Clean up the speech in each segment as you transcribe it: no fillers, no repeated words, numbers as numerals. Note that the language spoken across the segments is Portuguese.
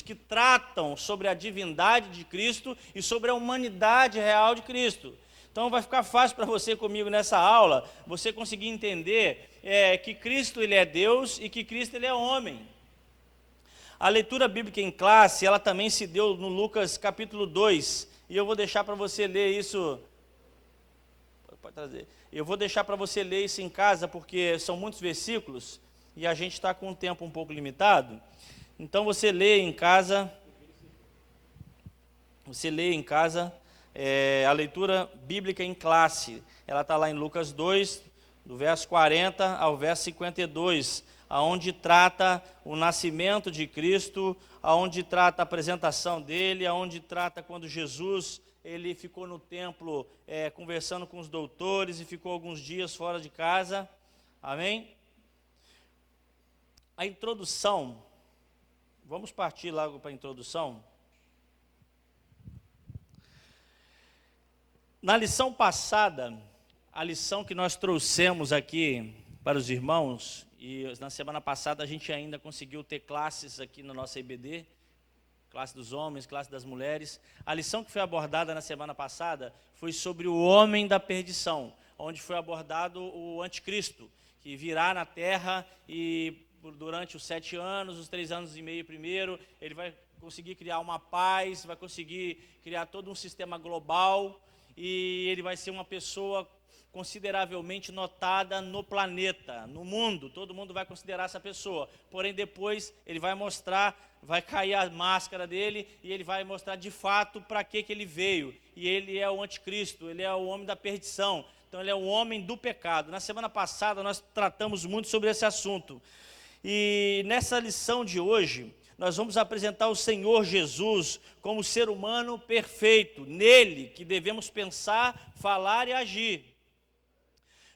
que tratam sobre a divindade de Cristo e sobre a humanidade real de Cristo. Então vai ficar fácil para você comigo nessa aula, você conseguir entender que Cristo ele é Deus e que Cristo ele é homem. A leitura bíblica em classe, ela também se deu no Lucas capítulo 2, e eu vou deixar para você ler isso. Pode trazer. Eu vou deixar para você ler isso em casa, porque são muitos versículos, e a gente está com um tempo um pouco limitado. Então você lê em casa, a leitura bíblica em classe. Ela está lá em Lucas 2, do verso 40 ao verso 52, aonde trata o nascimento de Cristo, aonde trata a apresentação dele, aonde trata quando Jesus ele ficou no templo conversando com os doutores e ficou alguns dias fora de casa. Amém? A introdução, vamos partir logo para a introdução. Na lição passada, a lição que nós trouxemos aqui para os irmãos, e na semana passada a gente ainda conseguiu ter classes aqui na nossa IBD, classe dos homens, classe das mulheres. A lição que foi abordada na semana passada foi sobre o homem da perdição, onde foi abordado o anticristo, que virá na terra e durante os 7 anos, os 3 anos e meio primeiro, ele vai conseguir criar uma paz, vai conseguir criar todo um sistema global, e ele vai ser uma pessoa consideravelmente notada no planeta, no mundo, todo mundo vai considerar essa pessoa, porém depois ele vai mostrar, vai cair a máscara dele, e ele vai mostrar de fato para que ele veio, e ele é o anticristo, ele é o homem da perdição, então ele é o homem do pecado. Na semana passada nós tratamos muito sobre esse assunto, e nessa lição de hoje, nós vamos apresentar o Senhor Jesus como ser humano perfeito, nele que devemos pensar, falar e agir.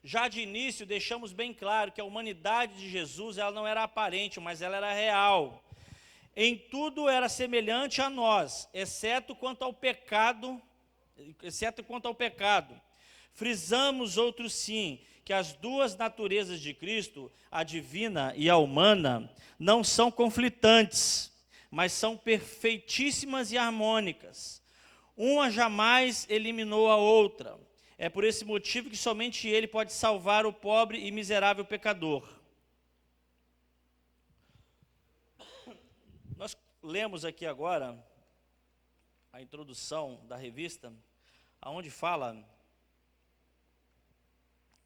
Já de início, deixamos bem claro que a humanidade de Jesus ela não era aparente, mas ela era real. Em tudo era semelhante a nós, exceto quanto ao pecado. Frisamos outro sim, que as duas naturezas de Cristo, a divina e a humana, não são conflitantes, mas são perfeitíssimas e harmônicas. Uma jamais eliminou a outra. É por esse motivo que somente Ele pode salvar o pobre e miserável pecador. Nós lemos aqui agora a introdução da revista, onde fala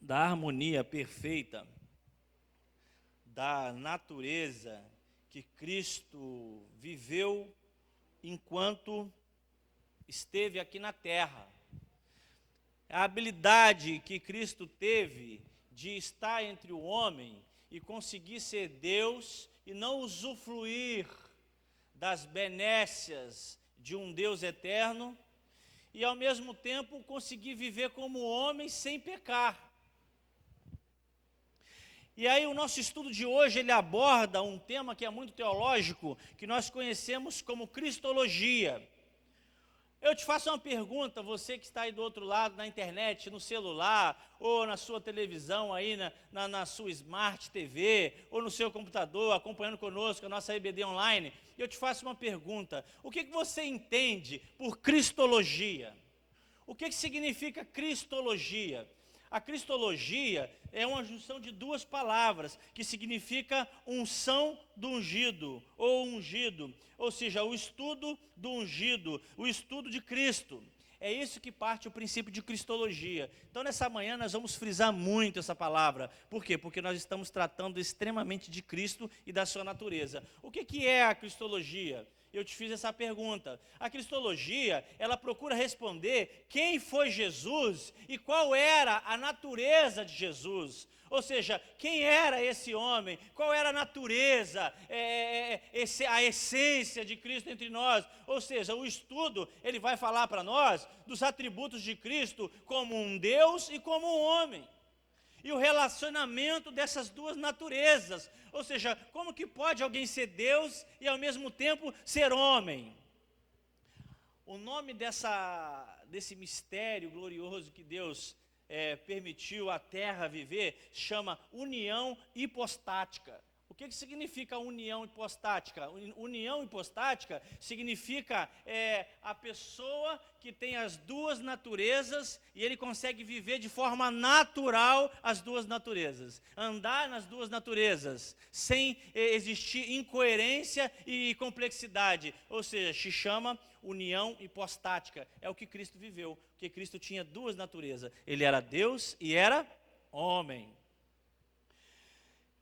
da harmonia perfeita da natureza que Cristo viveu enquanto esteve aqui na terra. A habilidade que Cristo teve de estar entre o homem e conseguir ser Deus e não usufruir das benécias de um Deus eterno, e ao mesmo tempo conseguir viver como homem sem pecar. E aí o nosso estudo de hoje, ele aborda um tema que é muito teológico, que nós conhecemos como cristologia. Eu te faço uma pergunta, você que está aí do outro lado, na internet, no celular, ou na sua televisão, aí na sua Smart TV, ou no seu computador, acompanhando conosco a nossa IBD online, eu te faço uma pergunta, o que você entende por cristologia? O que significa cristologia? A cristologia é uma junção de duas palavras, que significa unção do ungido, ou seja, o estudo do ungido, o estudo de Cristo. É isso que parte o princípio de cristologia. Então, nessa manhã, nós vamos frisar muito essa palavra. Por quê? Porque nós estamos tratando extremamente de Cristo e da sua natureza. O que é a cristologia? Eu te fiz essa pergunta. A cristologia, ela procura responder quem foi Jesus e qual era a natureza de Jesus. Ou seja, quem era esse homem, qual era a natureza, a essência de Cristo entre nós. Ou seja, o estudo, ele vai falar para nós dos atributos de Cristo como um Deus e como um homem. E o relacionamento dessas duas naturezas, ou seja, como que pode alguém ser Deus e ao mesmo tempo ser homem? O nome desse mistério glorioso que Deus permitiu a terra viver, chama união hipostática. O que significa união hipostática? União hipostática significa a pessoa que tem as duas naturezas e ele consegue viver de forma natural as duas naturezas. Andar nas duas naturezas, sem existir incoerência e complexidade. Ou seja, se chama união hipostática. É o que Cristo viveu, porque Cristo tinha duas naturezas. Ele era Deus e era homem.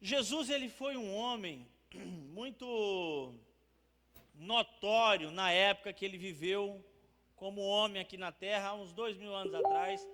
Jesus, ele foi um homem muito notório na época que ele viveu como homem aqui na terra, há uns 2000 anos atrás.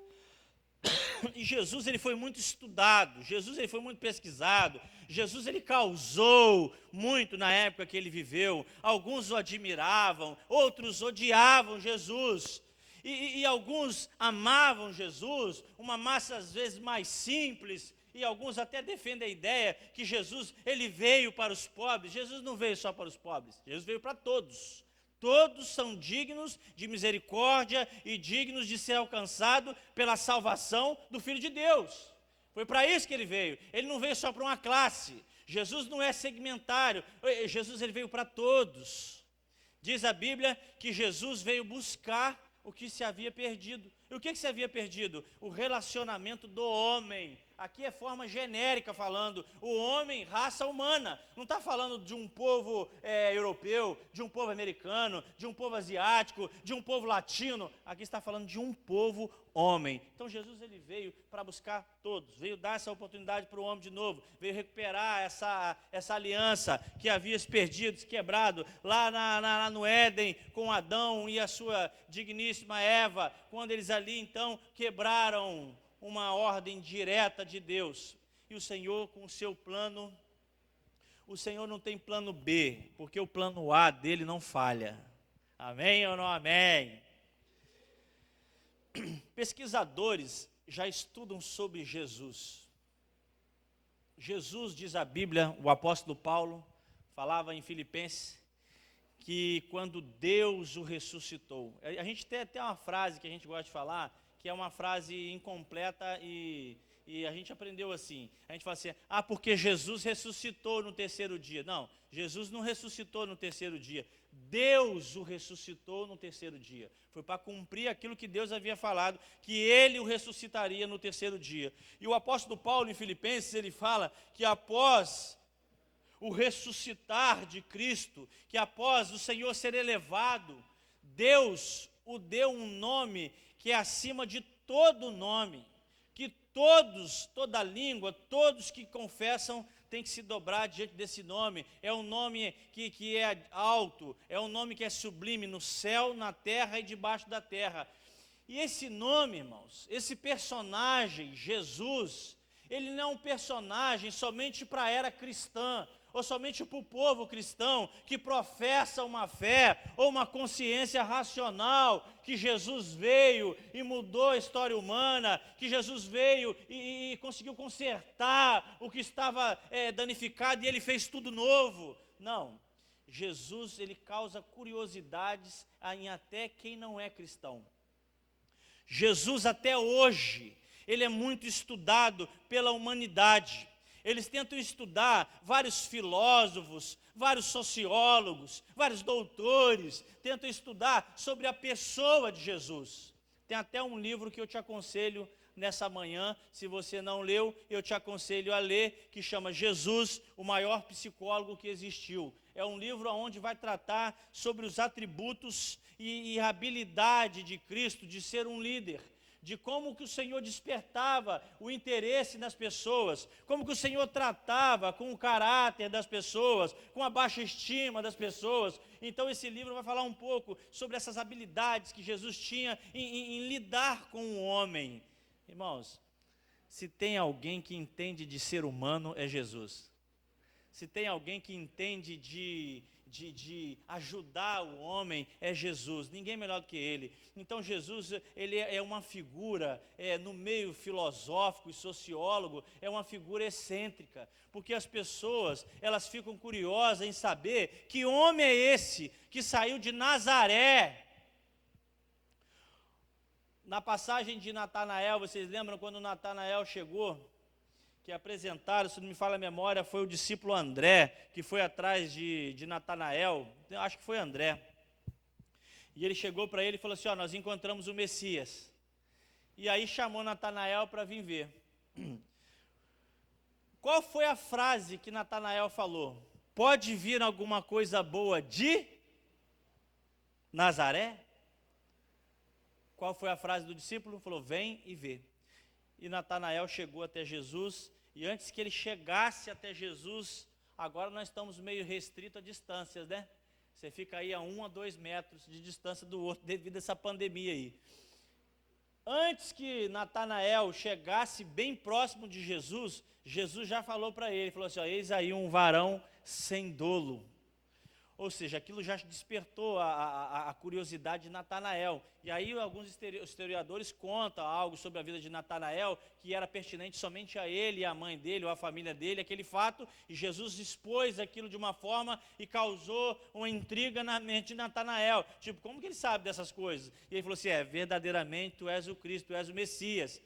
E Jesus, ele foi muito estudado, Jesus, ele foi muito pesquisado, Jesus, ele causou muito na época que ele viveu. Alguns o admiravam, outros odiavam Jesus. E alguns amavam Jesus, uma massa às vezes mais simples, e alguns até defendem a ideia que Jesus, ele veio para os pobres. Jesus não veio só para os pobres, Jesus veio para todos. Todos são dignos de misericórdia e dignos de ser alcançados pela salvação do Filho de Deus. Foi para isso que ele veio. Ele não veio só para uma classe. Jesus não é segmentário. Jesus, ele veio para todos. Diz a Bíblia que Jesus veio buscar o que se havia perdido. E o que se havia perdido? O relacionamento do homem. Aqui é forma genérica falando, o homem, raça humana. Não está falando de um povo europeu, de um povo americano, de um povo asiático, de um povo latino. Aqui está falando de um povo homem. Então Jesus, ele veio para buscar todos, veio dar essa oportunidade para o homem de novo, veio recuperar essa aliança que havia se perdido, se quebrado, lá no Éden, com Adão e a sua digníssima Eva, quando eles ali então quebraram uma ordem direta de Deus. E o Senhor, com o seu plano, o Senhor não tem plano B, porque o plano A dele não falha. Amém ou não amém? Pesquisadores já estudam sobre Jesus. Jesus, diz a Bíblia, o apóstolo Paulo falava em Filipenses, que quando Deus o ressuscitou, a gente tem até uma frase que a gente gosta de falar, que é uma frase incompleta e a gente aprendeu assim. A gente fala assim, porque Jesus ressuscitou no terceiro dia. Não, Jesus não ressuscitou no terceiro dia. Deus o ressuscitou no terceiro dia. Foi para cumprir aquilo que Deus havia falado, que ele o ressuscitaria no terceiro dia. E o apóstolo Paulo, em Filipenses, ele fala que após o ressuscitar de Cristo, que após o Senhor ser elevado, Deus o deu um nome que é acima de todo nome, que todos, toda língua, todos que confessam têm que se dobrar diante desse nome. É um nome que é alto, é um nome que é sublime no céu, na terra e debaixo da terra. E esse nome, irmãos, esse personagem, Jesus, ele não é um personagem somente para a era cristã, ou somente para o povo cristão que professa uma fé ou uma consciência racional, que Jesus veio e mudou a história humana, que Jesus veio e conseguiu consertar o que estava danificado e ele fez tudo novo. Não, Jesus, ele causa curiosidades em até quem não é cristão. Jesus até hoje, ele é muito estudado pela humanidade. Eles tentam estudar, vários filósofos, vários sociólogos, vários doutores, tentam estudar sobre a pessoa de Jesus. Tem até um livro que eu te aconselho nessa manhã, se você não leu, eu te aconselho a ler, que chama Jesus, o maior psicólogo que existiu. É um livro onde vai tratar sobre os atributos e a habilidade de Cristo de ser um líder, de como que o Senhor despertava o interesse nas pessoas, como que o Senhor tratava com o caráter das pessoas, com a baixa estima das pessoas. Então esse livro vai falar um pouco sobre essas habilidades que Jesus tinha em lidar com o homem. Irmãos, se tem alguém que entende de ser humano, é Jesus. Se tem alguém que entende de ajudar o homem, é Jesus, ninguém melhor do que ele. Então Jesus, ele é uma figura, no meio filosófico e sociólogo, é uma figura excêntrica, porque as pessoas, elas ficam curiosas em saber que homem é esse que saiu de Nazaré. Na passagem de Natanael, vocês lembram quando Natanael chegou que apresentaram, se não me falha a memória, foi o discípulo André, que foi atrás de Natanael, acho que foi André. E ele chegou para ele e falou assim, nós encontramos o Messias. E aí chamou Natanael para vir ver. Qual foi a frase que Natanael falou? Pode vir alguma coisa boa de Nazaré? Qual foi a frase do discípulo? Falou, vem e vê. E Natanael chegou até Jesus, e antes que ele chegasse até Jesus, agora nós estamos meio restritos a distâncias, né? Você fica aí a 1 a 2 metros de distância do outro, devido a essa pandemia aí. Antes que Natanael chegasse bem próximo de Jesus, Jesus já falou para ele, falou assim, eis aí um varão sem dolo. Ou seja, aquilo já despertou a curiosidade de Natanael. E aí alguns historiadores contam algo sobre a vida de Natanael, que era pertinente somente a ele, e a mãe dele, ou a família dele, aquele fato, e Jesus expôs aquilo de uma forma e causou uma intriga na mente de Natanael. Tipo, como que ele sabe dessas coisas? E ele falou assim, verdadeiramente tu és o Cristo, tu és o Messias.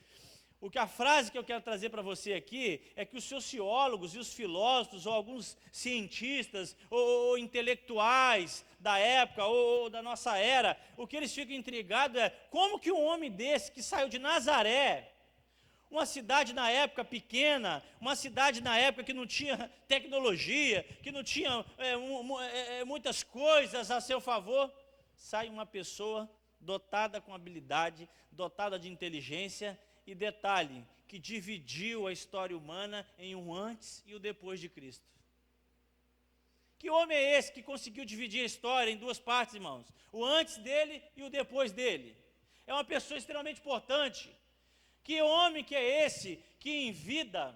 A frase que eu quero trazer para você aqui é que os sociólogos e os filósofos, ou alguns cientistas, ou intelectuais da época, ou da nossa era, o que eles ficam intrigados é como que um homem desse, que saiu de Nazaré, uma cidade na época pequena, uma cidade na época que não tinha tecnologia, que não tinha muitas coisas a seu favor, sai uma pessoa dotada com habilidade, dotada de inteligência, e detalhe, que dividiu a história humana em um antes e o depois de Cristo. Que homem é esse que conseguiu dividir a história em duas partes, irmãos? O antes dele e o depois dele. É uma pessoa extremamente importante. Que homem que é esse que em vida...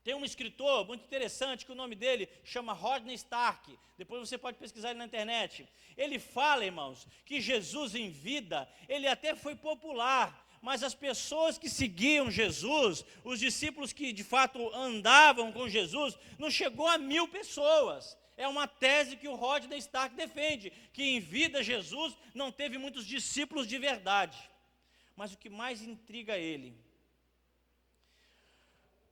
Tem um escritor muito interessante que o nome dele chama Rodney Stark. Depois você pode pesquisar ele na internet. Ele fala, irmãos, que Jesus em vida, ele até foi popular, mas as pessoas que seguiam Jesus, os discípulos que de fato andavam com Jesus, não chegou a 1000 pessoas. É uma tese que o Rodney Stark defende, que em vida Jesus não teve muitos discípulos de verdade. Mas o que mais intriga ele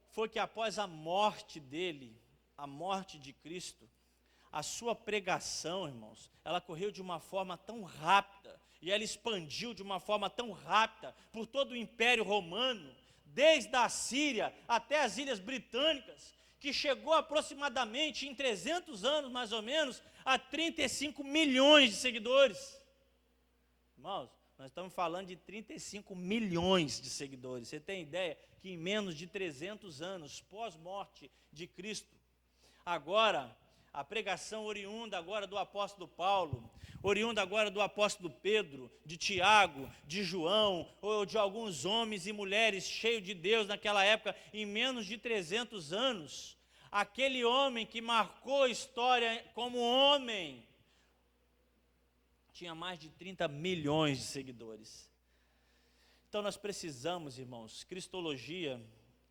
foi que após a morte dele, a morte de Cristo, a sua pregação, irmãos, ela correu de uma forma tão rápida, e ela expandiu de uma forma tão rápida por todo o Império Romano, desde a Síria até as Ilhas Britânicas, que chegou aproximadamente em 300 anos, mais ou menos, a 35 milhões de seguidores. Irmãos, nós estamos falando de 35 milhões de seguidores. Você tem ideia que em menos de 300 anos, pós-morte de Cristo, agora, a pregação oriunda agora do apóstolo Paulo, oriunda agora do apóstolo Pedro, de Tiago, de João, ou de alguns homens e mulheres cheios de Deus naquela época, em menos de 300 anos, aquele homem que marcou a história como homem, tinha mais de 30 milhões de seguidores. Então nós precisamos, irmãos, cristologia,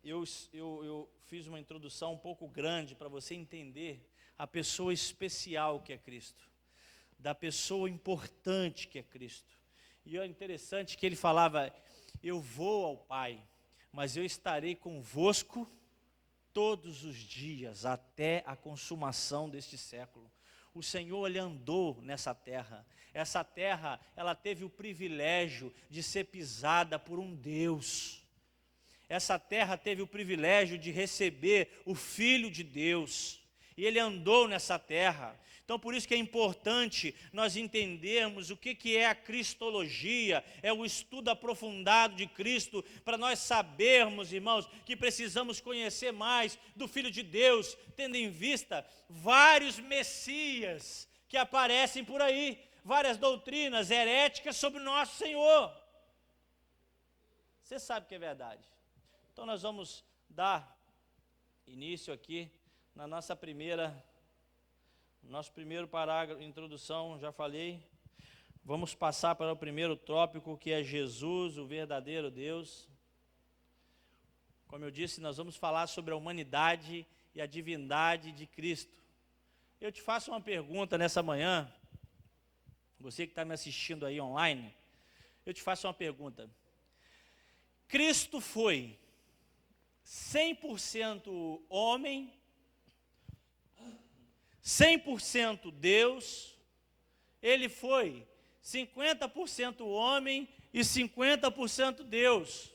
eu fiz uma introdução um pouco grande para você entender a pessoa especial que é Cristo, da pessoa importante que é Cristo. E é interessante que ele falava, eu vou ao Pai, mas eu estarei convosco todos os dias, até a consumação deste século. O Senhor, ele andou nessa terra. Essa terra, ela teve o privilégio de ser pisada por um Deus. Essa terra teve o privilégio de receber o Filho de Deus. E ele andou nessa terra. Então, por isso que é importante nós entendermos o que é a cristologia, é o estudo aprofundado de Cristo, para nós sabermos, irmãos, que precisamos conhecer mais do Filho de Deus, tendo em vista vários messias que aparecem por aí, várias doutrinas heréticas sobre o nosso Senhor. Você sabe que é verdade. Então, nós vamos dar início aqui na nosso primeiro parágrafo, introdução, já falei. Vamos passar para o primeiro tópico, que é Jesus, o verdadeiro Deus. Como eu disse, nós vamos falar sobre a humanidade e a divindade de Cristo. Eu te faço uma pergunta nessa manhã, você que está me assistindo aí online, eu te faço uma pergunta. Cristo foi 100% homem, 100% Deus. Ele foi 50% homem e 50% Deus.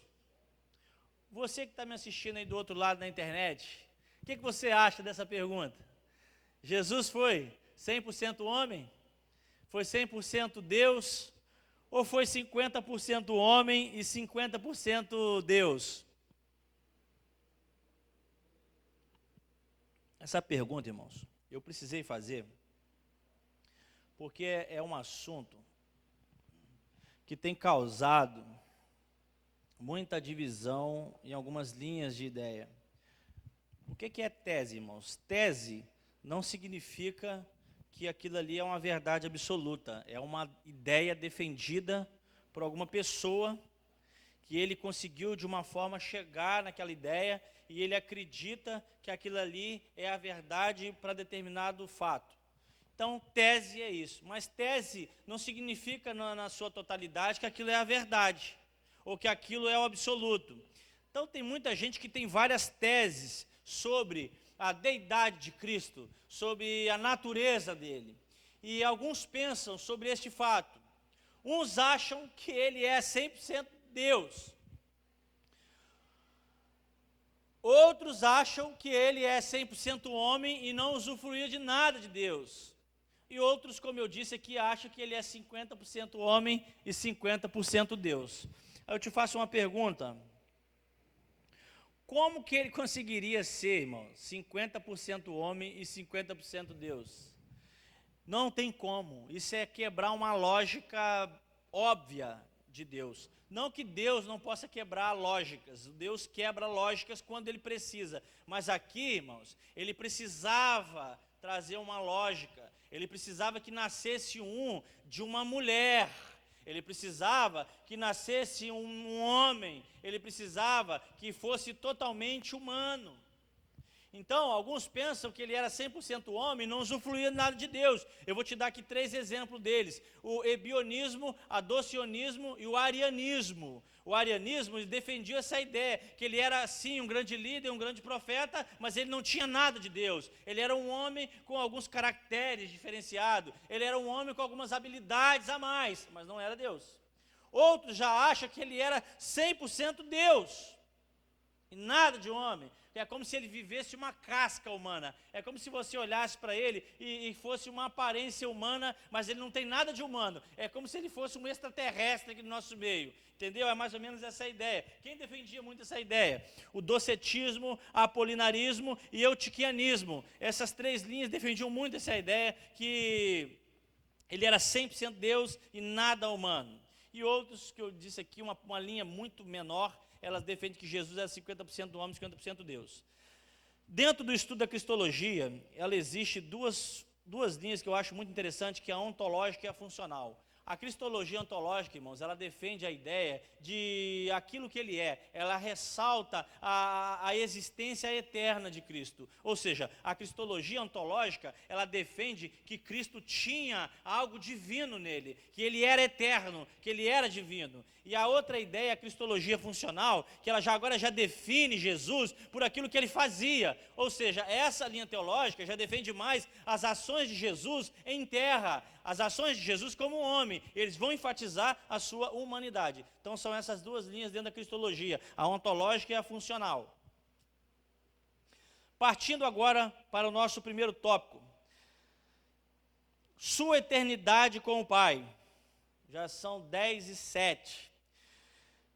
Você que está me assistindo aí do outro lado na internet, o que você acha dessa pergunta? Jesus foi 100% homem? Foi 100% Deus? Ou foi 50% homem e 50% Deus? Essa pergunta, irmãos, eu precisei fazer, porque é um assunto que tem causado muita divisão em algumas linhas de ideia. O que é tese, irmãos? Tese não significa que aquilo ali é uma verdade absoluta, é uma ideia defendida por alguma pessoa, que ele conseguiu de uma forma chegar naquela ideia, e ele acredita que aquilo ali é a verdade para determinado fato. Então, tese é isso, mas tese não significa na sua totalidade que aquilo é a verdade, ou que aquilo é o absoluto. Então, tem muita gente que tem várias teses sobre a deidade de Cristo, sobre a natureza dele. E alguns pensam sobre este fato. Uns acham que ele é 100% Deus. Outros acham que ele é 100% homem e não usufruía de nada de Deus. E outros, como eu disse aqui, acham que ele é 50% homem e 50% Deus. Aí eu te faço uma pergunta. Como que ele conseguiria ser, irmão, 50% homem e 50% Deus? Não tem como. Isso é quebrar uma lógica óbvia de Deus. Não que Deus não possa quebrar lógicas. Deus quebra lógicas quando ele precisa. Mas aqui, irmãos, ele precisava trazer uma lógica. Ele precisava que nascesse de uma mulher. Ele precisava que nascesse um homem. Ele precisava que fosse totalmente humano. Então, alguns pensam que ele era 100% homem e não usufruía nada de Deus. Eu vou te dar aqui 3 exemplos deles. O ebionismo, adocionismo e o arianismo. O arianismo defendia essa ideia, que ele era sim um grande líder, um grande profeta, mas ele não tinha nada de Deus. Ele era um homem com alguns caracteres diferenciados. Ele era um homem com algumas habilidades a mais, mas não era Deus. Outros já acham que ele era 100% Deus e nada de homem. É como se ele vivesse uma casca humana. É como se você olhasse para ele e fosse uma aparência humana, mas ele não tem nada de humano. É como se ele fosse um extraterrestre aqui no nosso meio. Entendeu? É mais ou menos essa ideia. Quem defendia muito essa ideia? O docetismo, apolinarismo e eutiquianismo. Essas 3 linhas defendiam muito essa ideia que ele era 100% Deus e nada humano. E outros, que eu disse aqui, uma linha muito menor, elas defendem que Jesus era 50% homem e 50% Deus. Dentro do estudo da cristologia, ela existe duas linhas que eu acho muito interessante, que é a ontológica e a funcional. A cristologia ontológica, irmãos, ela defende a ideia de aquilo que ele é. Ela ressalta a existência eterna de Cristo. Ou seja, a cristologia ontológica, ela defende que Cristo tinha algo divino nele, que ele era eterno, que ele era divino. E a outra ideia, a cristologia funcional, que ela agora já define Jesus por aquilo que ele fazia. Ou seja, essa linha teológica já defende mais as ações de Jesus em terra, as ações de Jesus como homem. Eles vão enfatizar a sua humanidade. Então são essas 2 linhas dentro da cristologia, a ontológica e a funcional. Partindo agora para o nosso primeiro tópico. Sua eternidade com o Pai. Já são 10:07.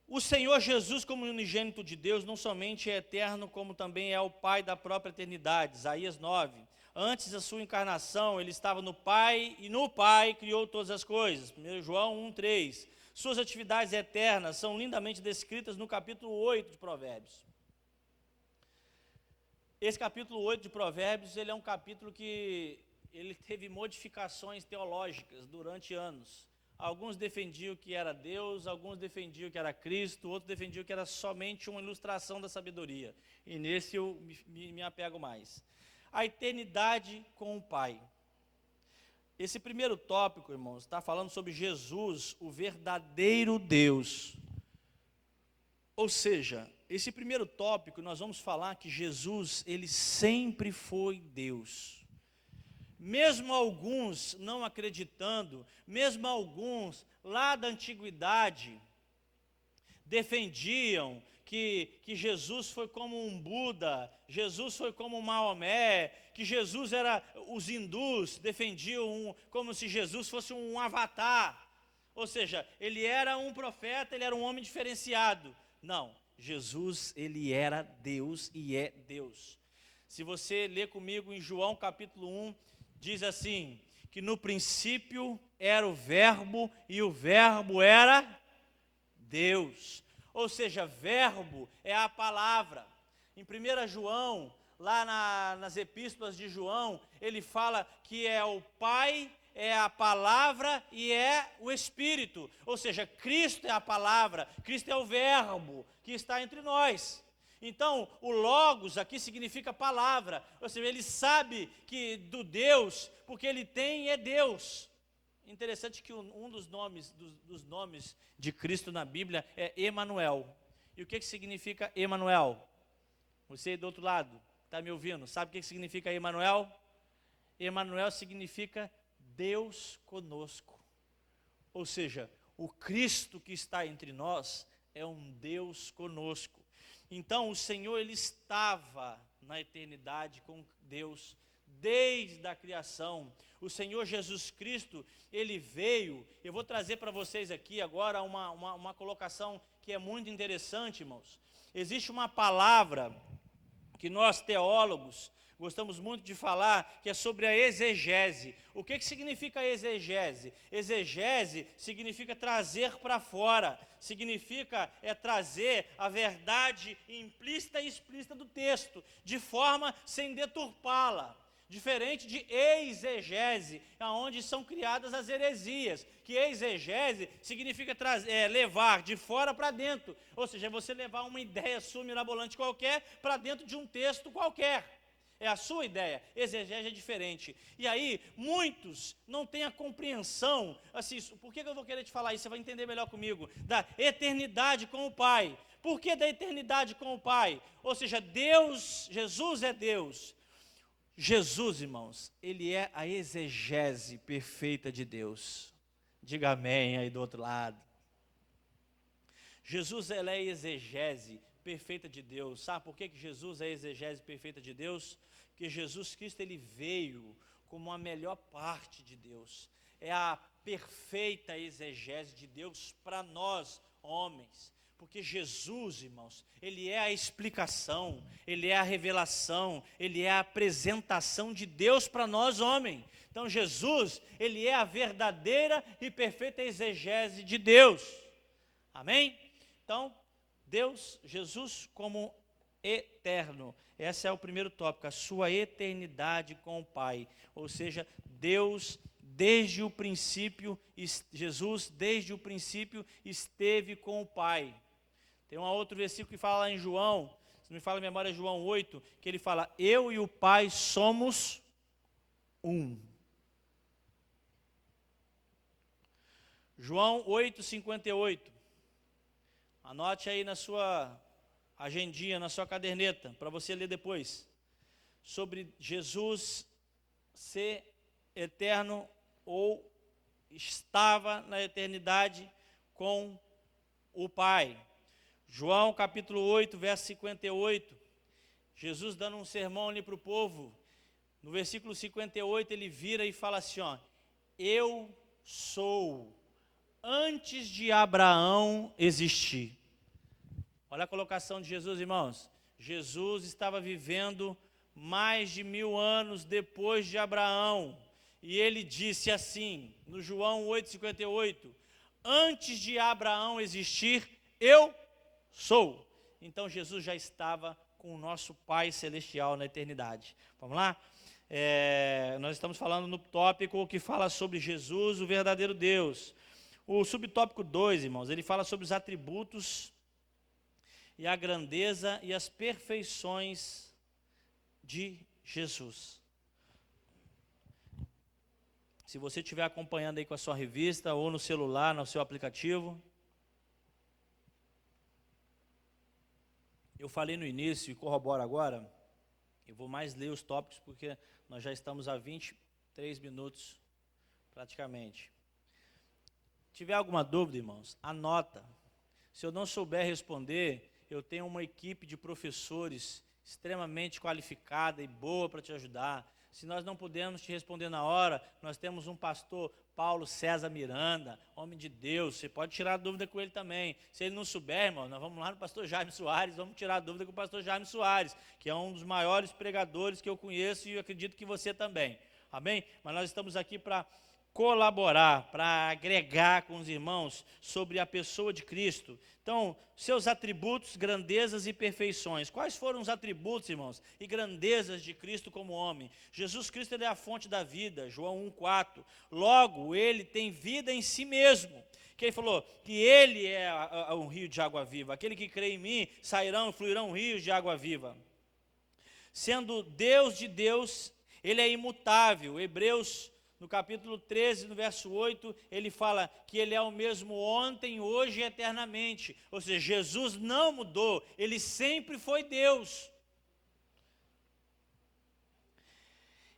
O Senhor Jesus, como unigênito de Deus, não somente é eterno, como também é o Pai da própria eternidade. Isaías 9. Antes da sua encarnação, ele estava no Pai, e no Pai criou todas as coisas. 1 João 1:3. Suas atividades eternas são lindamente descritas no capítulo 8 de Provérbios. Esse capítulo 8 de Provérbios, ele é um capítulo que ele teve modificações teológicas durante anos. Alguns defendiam que era Deus, alguns defendiam que era Cristo, outros defendiam que era somente uma ilustração da sabedoria. E nesse eu me apego mais. A eternidade com o Pai. Esse primeiro tópico, irmãos, está falando sobre Jesus, o verdadeiro Deus. Ou seja, esse primeiro tópico, nós vamos falar que Jesus, ele sempre foi Deus. Mesmo alguns não acreditando, mesmo alguns lá da antiguidade, defendiam que Jesus foi como um Buda, Jesus foi como um Maomé, que Jesus era, os hindus defendiam como se Jesus fosse um avatar, ou seja, ele era um profeta, ele era um homem diferenciado. Não, Jesus, ele era Deus e é Deus. Se você ler comigo em João capítulo 1, diz assim, que no princípio era o verbo e o verbo era Deus. Ou seja, verbo é a palavra. Em 1 João, lá nas epístolas de João, ele fala que é o Pai, é a palavra e é o Espírito. Ou seja, Cristo é a palavra, Cristo é o verbo que está entre nós. Então, o Logos aqui significa palavra. Ou seja, ele sabe que do Deus, porque ele tem é Deus. Interessante que um dos nomes de Cristo na Bíblia é Emanuel. E o que significa Emanuel? Você aí do outro lado, está me ouvindo, sabe o que significa Emanuel? Emanuel significa Deus conosco. Ou seja, o Cristo que está entre nós é um Deus conosco. Então o Senhor, ele estava na eternidade com Deus desde a criação. O Senhor Jesus Cristo, ele veio. Eu vou trazer para vocês aqui agora uma colocação que é muito interessante, irmãos. Existe uma palavra que nós teólogos gostamos muito de falar, que é sobre a exegese. O que significa exegese? Exegese significa trazer para fora, significa trazer a verdade implícita e explícita do texto, de forma sem deturpá-la. Diferente de exegese, onde são criadas as heresias, que exegese significa levar de fora para dentro, ou seja, você levar uma ideia sua mirabolante qualquer para dentro de um texto qualquer. É a sua ideia, exegese é diferente. E aí, muitos não têm a compreensão, assim, por que eu vou querer te falar isso? Você vai entender melhor comigo, da eternidade com o Pai. Por que da eternidade com o Pai? Ou seja, Deus, Jesus é Deus. Jesus, irmãos, ele é a exegese perfeita de Deus. Diga amém aí do outro lado. Jesus, ele é a exegese perfeita de Deus. Sabe por que Jesus é a exegese perfeita de Deus? Porque Jesus Cristo, ele veio como a melhor parte de Deus. É a perfeita exegese de Deus para nós, homens. Porque Jesus, irmãos, ele é a explicação, ele é a revelação, ele é a apresentação de Deus para nós, homens. Então, Jesus, ele é a verdadeira e perfeita exegese de Deus. Amém? Então, Deus, Jesus como eterno. Esse é o primeiro tópico, a sua eternidade com o Pai. Ou seja, Deus, desde o princípio, Jesus, desde o princípio, esteve com o Pai. Tem um outro versículo que fala lá em João, se não me fala a memória, João 8, que ele fala, eu e o Pai somos um. João 8:58. Anote aí na sua agendinha, na sua caderneta, para você ler depois. Sobre Jesus ser eterno ou estava na eternidade com o Pai. João capítulo 8, verso 58. Jesus dando um sermão ali para o povo. No versículo 58 ele vira e fala assim, ó, eu sou antes de Abraão existir. Olha a colocação de Jesus, irmãos. Jesus estava vivendo mais de 1000 anos depois de Abraão. E ele disse assim, no João 8:58, antes de Abraão existir, eu sou. Então Jesus já estava com o nosso Pai Celestial na eternidade. Vamos lá? Nós estamos falando no tópico que fala sobre Jesus, o verdadeiro Deus. O subtópico 2, irmãos, ele fala sobre os atributos e a grandeza e as perfeições de Jesus. Se você estiver acompanhando aí com a sua revista ou no celular, no seu aplicativo, Eu falei no início e corroboro agora, eu vou mais ler os tópicos porque nós já estamos a 23 minutos praticamente. Se tiver alguma dúvida, irmãos, anota. Se eu não souber responder, eu tenho uma equipe de professores extremamente qualificada e boa para te ajudar. Se nós não pudermos te responder na hora, nós temos um pastor, Paulo César Miranda, homem de Deus, você pode tirar a dúvida com ele também. Se ele não souber, irmão, nós vamos lá no pastor Jaime Soares, vamos tirar a dúvida com o pastor Jaime Soares, que é um dos maiores pregadores que eu conheço e eu acredito que você também. Amém? Mas nós estamos aqui para colaborar, para agregar com os irmãos sobre a pessoa de Cristo. Então, seus atributos, grandezas e perfeições. Quais foram os atributos, irmãos, e grandezas de Cristo como homem? Jesus Cristo, ele é a fonte da vida, João 1,4. Logo, ele tem vida em si mesmo. Que ele falou que ele é um rio de água viva. Aquele que crê em mim, fluirão rios de água viva. Sendo Deus de Deus, ele é imutável. Hebreus, no capítulo 13, no verso 8, ele fala que ele é o mesmo ontem, hoje e eternamente. Ou seja, Jesus não mudou, ele sempre foi Deus.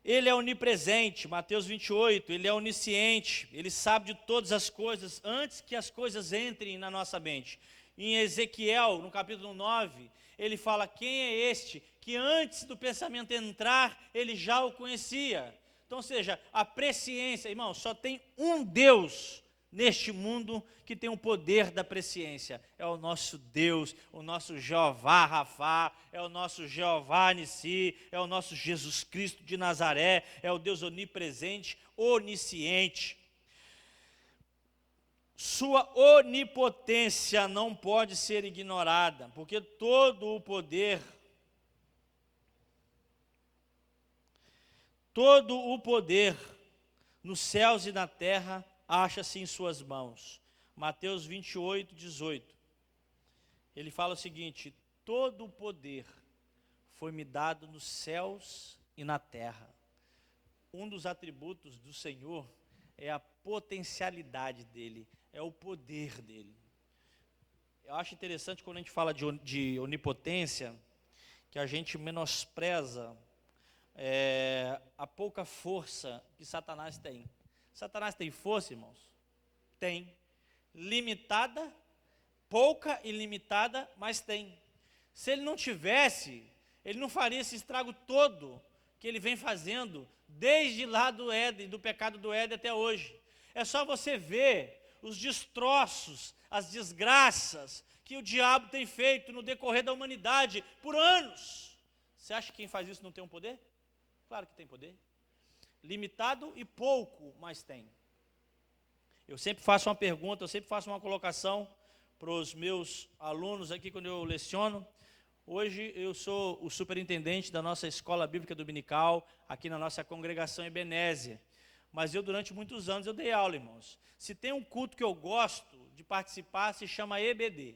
Ele é onipresente, Mateus 28, ele é onisciente, ele sabe de todas as coisas antes que as coisas entrem na nossa mente. Em Ezequiel, no capítulo 9, ele fala: quem é este que antes do pensamento entrar, ele já o conhecia? Então, ou seja, a presciência, irmão, só tem um Deus neste mundo que tem o poder da presciência. É o nosso Deus, o nosso Jeová Rafá, é o nosso Jeová Nissi, é o nosso Jesus Cristo de Nazaré, é o Deus onipresente, onisciente. Sua onipotência não pode ser ignorada, porque todo o poder nos céus e na terra acha-se em suas mãos. Mateus 28, 18. Ele fala o seguinte: todo o poder foi-me dado nos céus e na terra. Um dos atributos do Senhor é a potencialidade dele, é o poder dele. Eu acho interessante quando a gente fala de onipotência, que a gente menospreza a pouca força que Satanás tem. Satanás tem força, irmãos? Tem. Limitada, pouca e limitada, mas tem. Se ele não tivesse, ele não faria esse estrago todo que ele vem fazendo desde lá do Éden, do pecado do Éden até hoje. É só você ver os destroços, as desgraças que o diabo tem feito no decorrer da humanidade por anos. Você acha que quem faz isso não tem um poder? Claro que tem poder. Limitado e pouco, mas tem. Eu sempre faço uma pergunta, eu sempre faço uma colocação para os meus alunos aqui quando eu leciono. Hoje eu sou o superintendente da nossa escola bíblica dominical, aqui na nossa congregação Ebenezer. Mas eu, durante muitos anos, eu dei aula, irmãos. Se tem um culto que eu gosto de participar, se chama EBD.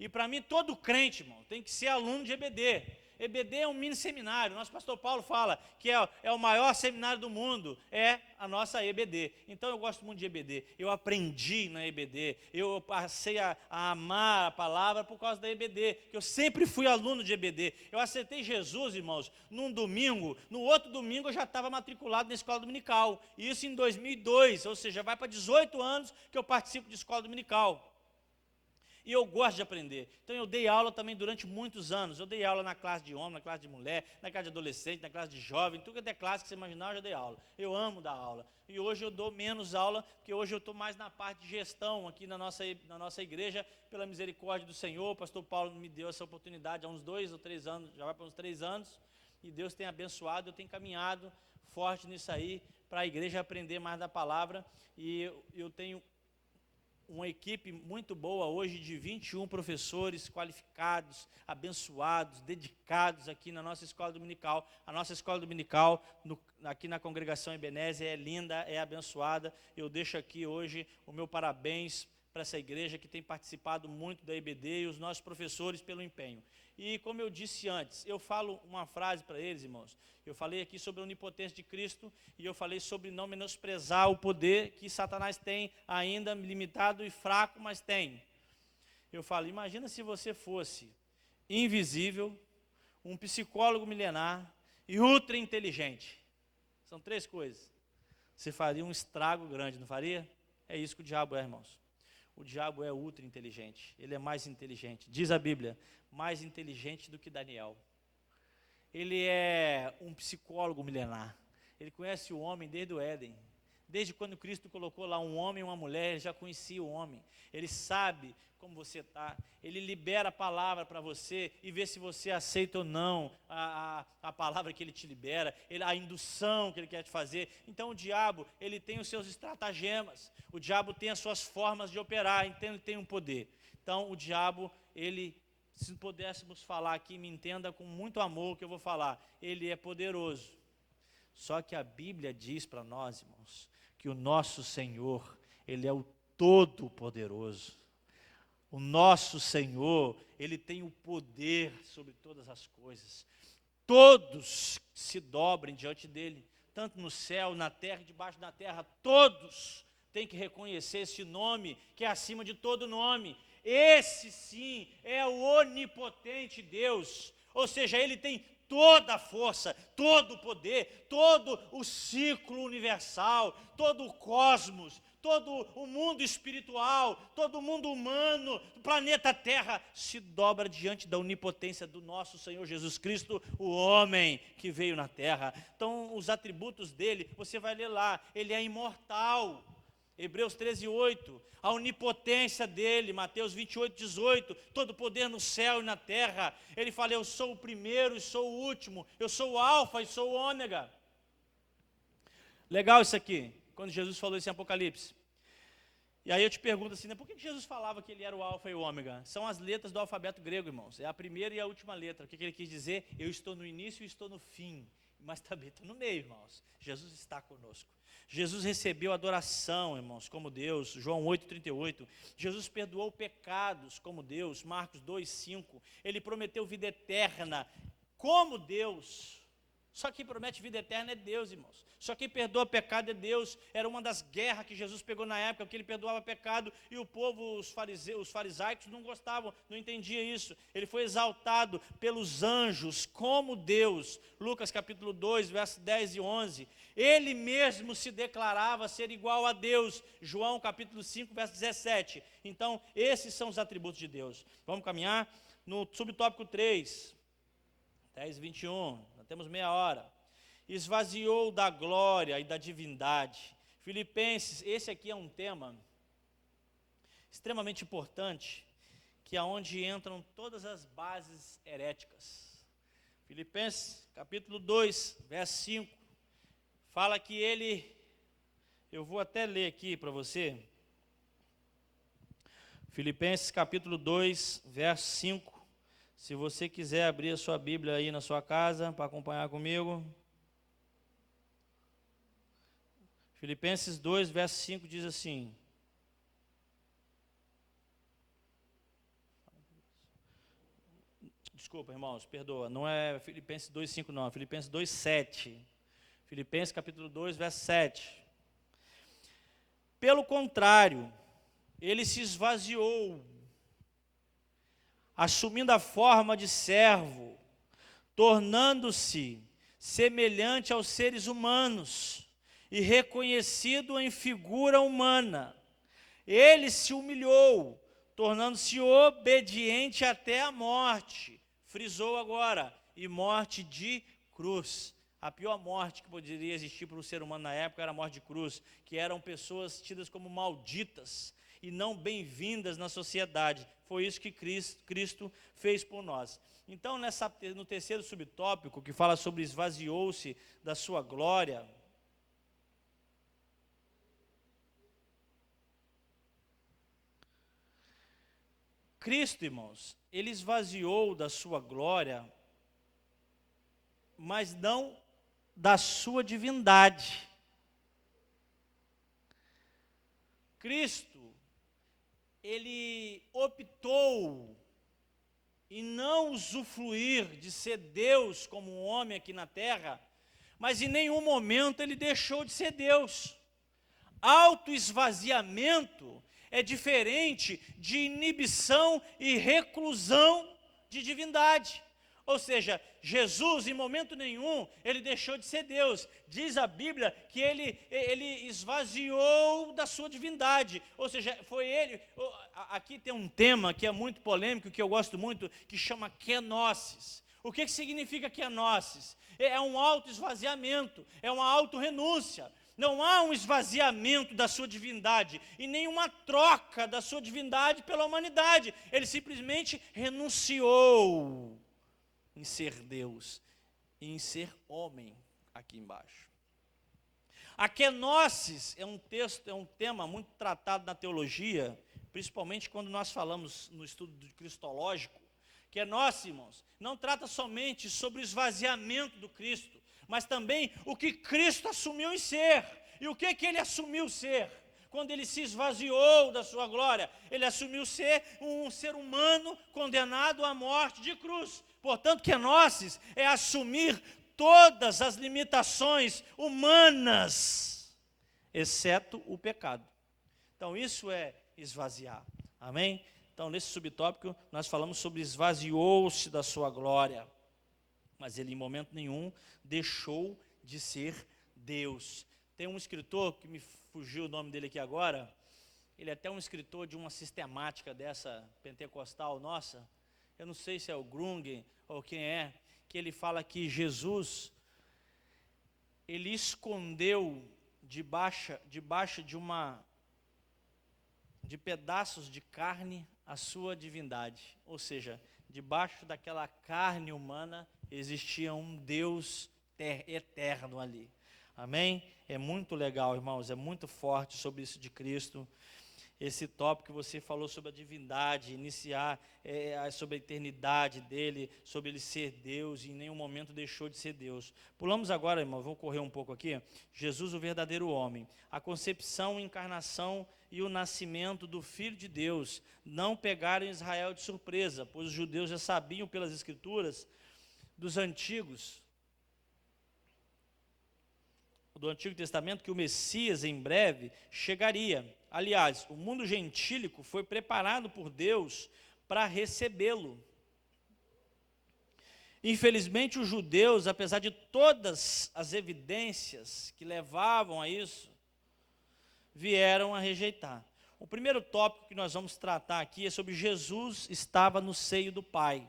E para mim, todo crente, irmão, tem que ser aluno de EBD. EBD é um mini seminário. Nosso pastor Paulo fala que é o maior seminário do mundo, é a nossa EBD. Então eu gosto muito de EBD. Eu aprendi na EBD, eu passei a amar a palavra por causa da EBD, que eu sempre fui aluno de EBD. Eu aceitei Jesus, irmãos, num domingo, no outro domingo eu já estava matriculado na escola dominical. E isso em 2002, ou seja, vai para 18 anos que eu participo de escola dominical. E eu gosto de aprender. Então eu dei aula também durante muitos anos. Eu dei aula na classe de homem, na classe de mulher, na classe de adolescente, na classe de jovem, tudo que é classe que você imaginar, eu já dei aula. Eu amo dar aula. E hoje eu dou menos aula, porque hoje eu estou mais na parte de gestão aqui na nossa igreja, pela misericórdia do Senhor. O pastor Paulo me deu essa oportunidade há uns 2 ou 3 anos, já vai para uns 3 anos, e Deus tem abençoado, eu tenho caminhado forte nisso aí, para a igreja aprender mais da palavra, e eu tenho uma equipe muito boa hoje de 21 professores qualificados, abençoados, dedicados aqui na nossa escola dominical. A nossa escola dominical, aqui na congregação Ebenezer, é linda, é abençoada. Eu deixo aqui hoje o meu parabéns para essa igreja que tem participado muito da EBD e os nossos professores pelo empenho. E como eu disse antes, eu falo uma frase para eles, irmãos. Eu falei aqui sobre a onipotência de Cristo e eu falei sobre não menosprezar o poder que Satanás tem, ainda limitado e fraco, mas tem. Eu falo, imagina se você fosse invisível, um psicólogo milenar e ultra inteligente. São 3 coisas. Você faria um estrago grande, não faria? É isso que o diabo é, irmãos. O diabo é ultra inteligente. Ele é mais inteligente. Diz a Bíblia, mais inteligente do que Daniel. Ele é um psicólogo milenar. Ele conhece o homem desde o Éden. Desde quando Cristo colocou lá um homem e uma mulher, ele já conhecia o homem. Ele sabe como você está. Ele libera a palavra para você e vê se você aceita ou não a palavra que ele te libera, a indução que ele quer te fazer. Então o diabo, ele tem os seus estratagemas. O diabo tem as suas formas de operar, então ele tem um poder. Então o diabo, ele, se pudéssemos falar aqui, me entenda com muito amor o que eu vou falar, ele é poderoso. Só que a Bíblia diz para nós, irmãos, que o nosso Senhor, ele é o Todo-Poderoso. O nosso Senhor, ele tem o poder sobre todas as coisas. Todos se dobrem diante dele, tanto no céu, na terra e debaixo da terra. Todos têm que reconhecer esse nome que é acima de todo nome. Esse sim é o onipotente Deus. Ou seja, ele tem toda a força, todo o poder, todo o ciclo universal, todo o cosmos, todo o mundo espiritual, todo o mundo humano, o planeta Terra se dobra diante da onipotência do nosso Senhor Jesus Cristo, o homem que veio na Terra. Então, os atributos dele, você vai ler lá, ele é imortal. Hebreus 13:8, a onipotência dele, Mateus 28:18, todo poder no céu e na terra. Ele fala, eu sou o primeiro e sou o último, eu sou o alfa e sou o ômega. Legal isso aqui, quando Jesus falou isso em Apocalipse. E aí eu te pergunto assim, né, por que Jesus falava que ele era o alfa e o ômega? São as letras do alfabeto grego, irmãos, é a primeira e a última letra. O que ele quis dizer? Eu estou no início e estou no fim, mas também estou no meio, irmãos. Jesus está conosco. Jesus recebeu adoração, irmãos, como Deus, João 8:38. Jesus perdoou pecados como Deus, Marcos 2:5. Ele prometeu vida eterna como Deus. Só quem promete vida eterna é Deus, irmãos. Só quem perdoa pecado é Deus. Era uma das guerras que Jesus pegou na época, porque ele perdoava pecado e o povo, os farisaicos não gostavam, não entendiam isso. Ele foi exaltado pelos anjos como Deus. Lucas capítulo 2, versos 10 e 11. Ele mesmo se declarava ser igual a Deus. João capítulo 5, verso 17. Então, esses são os atributos de Deus. Vamos caminhar no subtópico 3, 10:21. Nós temos meia hora. Esvaziou da glória e da divindade. Filipenses, esse aqui é um tema extremamente importante, que é onde entram todas as bases heréticas. Filipenses, capítulo 2, verso 5, fala que ele, eu vou até ler aqui para você, Filipenses, capítulo 2, verso 5, se você quiser abrir a sua Bíblia aí na sua casa, para acompanhar comigo. Filipenses 2, verso 5 diz assim, desculpa, irmãos, perdoa, não é Filipenses 2, 5 não, é Filipenses 2, 7. Filipenses capítulo 2, verso 7. Pelo contrário, ele se esvaziou, assumindo a forma de servo, tornando-se semelhante aos seres humanos e reconhecido em figura humana. Ele se humilhou, tornando-se obediente até a morte. Frisou agora, e morte de cruz. A pior morte que poderia existir para o ser humano na época era a morte de cruz, que eram pessoas tidas como malditas e não bem-vindas na sociedade. Foi isso que Cristo fez por nós. Então, no terceiro subtópico, que fala sobre esvaziou-se da sua glória, Cristo, irmãos, ele esvaziou da sua glória, mas não da sua divindade. Cristo, ele optou em não usufruir de ser Deus como um homem aqui na terra, mas em nenhum momento ele deixou de ser Deus. Autoesvaziamento é diferente de inibição e reclusão de divindade. Ou seja, Jesus, em momento nenhum, ele deixou de ser Deus. Diz a Bíblia que ele esvaziou da sua divindade. Ou seja, foi ele. Aqui tem um tema que é muito polêmico, que eu gosto muito, que chama kenosis. O que significa kenosis? É um auto-esvaziamento, é uma auto-renúncia. Não há um esvaziamento da sua divindade e nenhuma troca da sua divindade pela humanidade. Ele simplesmente renunciou em ser Deus e em ser homem, aqui embaixo. A kenosis é um tema muito tratado na teologia, principalmente quando nós falamos no estudo cristológico. Kenosis, irmãos, não trata somente sobre o esvaziamento do Cristo, mas também o que Cristo assumiu em ser. E o que ele assumiu ser? Quando ele se esvaziou da sua glória, ele assumiu ser um ser humano condenado à morte de cruz. Portanto, kenosis é assumir todas as limitações humanas, exceto o pecado. Então, isso é esvaziar. Amém? Então, nesse subtópico, nós falamos sobre esvaziou-se da sua glória. Mas ele, em momento nenhum, deixou de ser Deus. Tem um escritor, que me fugiu o nome dele aqui agora, ele é até um escritor de uma sistemática dessa pentecostal nossa, eu não sei se é o Grungen ou quem é, que ele fala que Jesus, ele escondeu debaixo de pedaços de carne a sua divindade. Ou seja, debaixo daquela carne humana existia um Deus eterno ali. Amém? É muito legal, irmãos, é muito forte sobre isso de Cristo. Esse tópico que você falou sobre a divindade, iniciar sobre a eternidade dele, sobre ele ser Deus, e em nenhum momento deixou de ser Deus. Pulamos agora, irmão, vou correr um pouco aqui. Jesus, o verdadeiro homem. A concepção, encarnação e o nascimento do Filho de Deus não pegaram Israel de surpresa, pois os judeus já sabiam pelas Escrituras dos antigos, do Antigo Testamento, que o Messias em breve chegaria. Aliás, o mundo gentílico foi preparado por Deus para recebê-lo. Infelizmente, os judeus, apesar de todas as evidências que levavam a isso, vieram a rejeitar. O primeiro tópico que nós vamos tratar aqui é sobre Jesus estava no seio do Pai.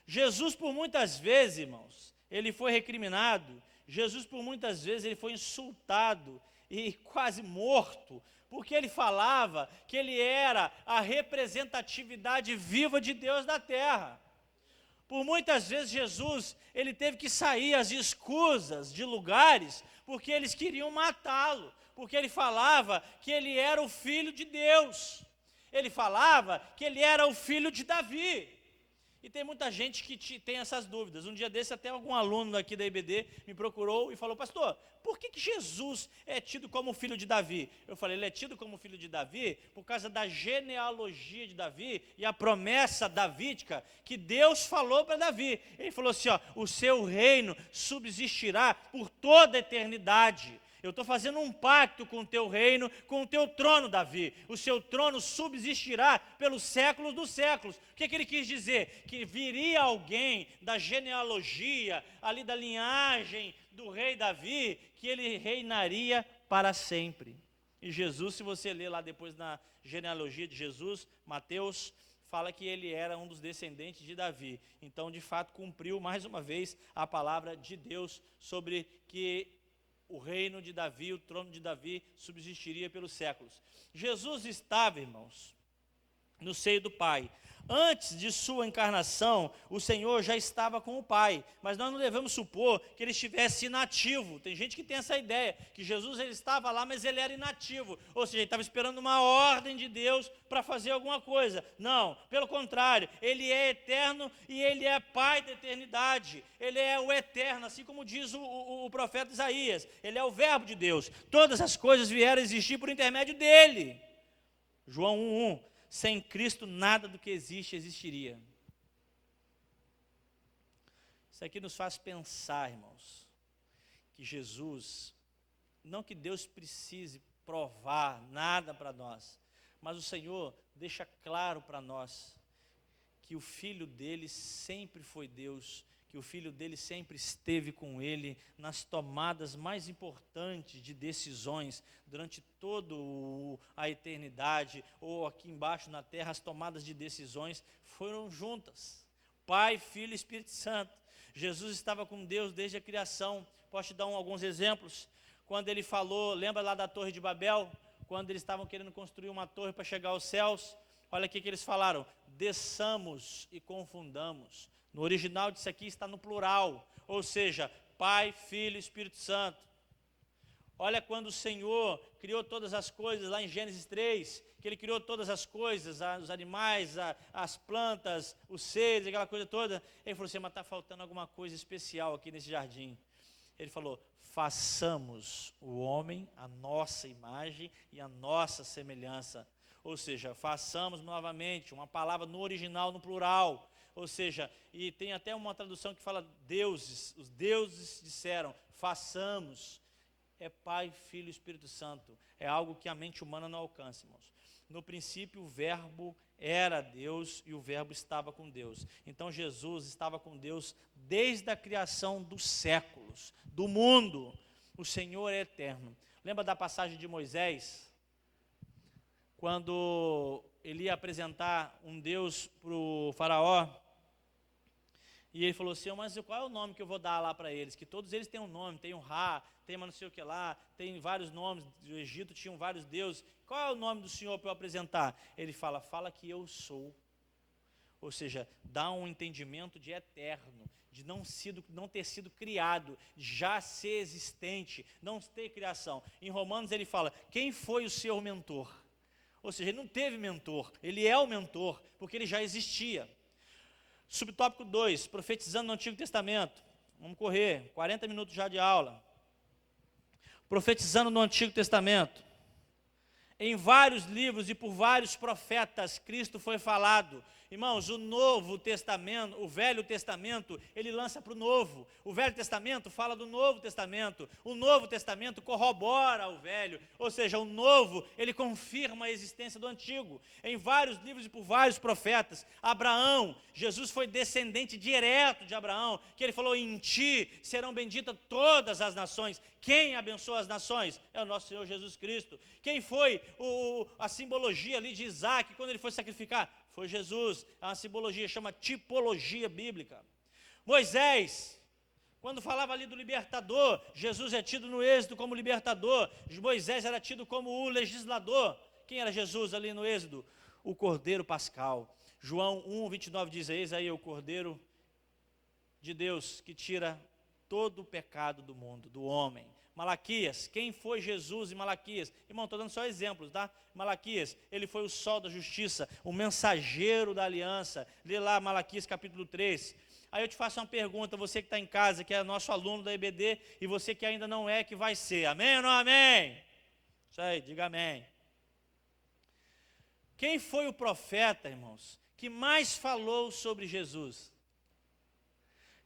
Jesus, por muitas vezes, irmãos, ele foi recriminado. Jesus, por muitas vezes, ele foi insultado e quase morto, porque ele falava que ele era a representatividade viva de Deus na terra. Por muitas vezes, Jesus, ele teve que sair às escusas de lugares, porque eles queriam matá-lo, porque ele falava que ele era o Filho de Deus. Ele falava que ele era o filho de Davi. E tem muita gente que tem essas dúvidas. Um dia desse, até algum aluno aqui da IBD me procurou e falou: pastor, por que Jesus é tido como filho de Davi? Eu falei: ele é tido como filho de Davi por causa da genealogia de Davi e a promessa davídica que Deus falou para Davi. Ele falou assim: ó, o seu reino subsistirá por toda a eternidade. Eu estou fazendo um pacto com o teu reino, com o teu trono, Davi. O seu trono subsistirá pelos séculos dos séculos. O que ele quis dizer? Que viria alguém da genealogia, ali da linhagem do rei Davi, que ele reinaria para sempre. E Jesus, se você ler lá depois na genealogia de Jesus, Mateus, fala que ele era um dos descendentes de Davi. Então, de fato, cumpriu mais uma vez a palavra de Deus sobre que o reino de Davi, o trono de Davi, subsistiria pelos séculos. Jesus estava, irmãos, no seio do Pai. Antes de sua encarnação, o Senhor já estava com o Pai, mas nós não devemos supor que ele estivesse inativo. Tem gente que tem essa ideia, que Jesus ele estava lá, mas ele era inativo, ou seja, ele estava esperando uma ordem de Deus para fazer alguma coisa. Não, pelo contrário, ele é eterno e ele é Pai da eternidade. Ele é o eterno, assim como diz o profeta Isaías. Ele é o verbo de Deus. Todas as coisas vieram a existir por intermédio dele. João 1:1. Sem Cristo, nada do que existe existiria. Isso aqui nos faz pensar, irmãos, que Jesus, não que Deus precise provar nada para nós, mas o Senhor deixa claro para nós que o Filho dele sempre foi Deus, que o Filho dele sempre esteve com ele nas tomadas mais importantes de decisões, durante toda a eternidade, ou aqui embaixo na terra, as tomadas de decisões foram juntas. Pai, Filho e Espírito Santo. Jesus estava com Deus desde a criação. Posso te dar alguns exemplos? Quando ele falou, lembra lá da Torre de Babel? Quando eles estavam querendo construir uma torre para chegar aos céus, olha aqui que eles falaram: desçamos e confundamos. No original disso aqui está no plural, ou seja, Pai, Filho e Espírito Santo. Olha quando o Senhor criou todas as coisas, lá em Gênesis 3, que Ele criou todas as coisas, os animais, as plantas, os seres, aquela coisa toda. Ele falou assim: mas está faltando alguma coisa especial aqui nesse jardim. Ele falou: façamos o homem a nossa imagem e a nossa semelhança. Ou seja, façamos novamente, uma palavra no original, no plural. Ou seja, e tem até uma tradução que fala deuses, os deuses disseram, façamos. É Pai, Filho e Espírito Santo. É algo que a mente humana não alcança, irmãos. No princípio o verbo era Deus e o verbo estava com Deus. Então Jesus estava com Deus desde a criação dos séculos, do mundo. O Senhor é eterno. Lembra da passagem de Moisés? Quando ele ia apresentar um Deus para o faraó, e ele falou assim: mas qual é o nome que eu vou dar lá para eles? Que todos eles têm um nome, tem um Ra, tem não sei o que lá, tem vários nomes, do Egito tinham vários deuses. Qual é o nome do Senhor para eu apresentar? Ele fala que eu sou. Ou seja, dá um entendimento de eterno, de não ter sido criado, já ser existente, não ter criação. Em Romanos ele fala: quem foi o seu mentor? Ou seja, ele não teve mentor, ele é o mentor, porque ele já existia. Subtópico 2, profetizando no Antigo Testamento. Vamos correr, 40 minutos já de aula. Profetizando no Antigo Testamento. Em vários livros e por vários profetas, Cristo foi falado. Irmãos, o Novo Testamento, o Velho Testamento, ele lança para o Novo. O Velho Testamento fala do Novo Testamento. O Novo Testamento corrobora o Velho. Ou seja, o Novo, ele confirma a existência do Antigo. Em vários livros e por vários profetas. Abraão, Jesus foi descendente direto de Abraão, que ele falou: em ti serão benditas todas as nações. Quem abençoa as nações? É o nosso Senhor Jesus Cristo. Quem foi a simbologia ali de Isaac, quando ele foi sacrificar? Foi Jesus. É uma simbologia, chama tipologia bíblica. Moisés, quando falava ali do libertador, Jesus é tido no Êxodo como libertador. Moisés era tido como o legislador. Quem era Jesus ali no Êxodo? O Cordeiro Pascal. João 1:29 diz: eis aí o Cordeiro de Deus que tira todo o pecado do mundo, do homem. Malaquias, quem foi Jesus em Malaquias? Irmão, estou dando só exemplos, tá? Malaquias, ele foi o sol da justiça, o mensageiro da aliança. Lê lá Malaquias capítulo 3. Aí eu te faço uma pergunta, você que está em casa, que é nosso aluno da EBD, e você que ainda não é, que vai ser. Amém ou não amém? Isso aí, diga amém. Quem foi o profeta, irmãos, que mais falou sobre Jesus?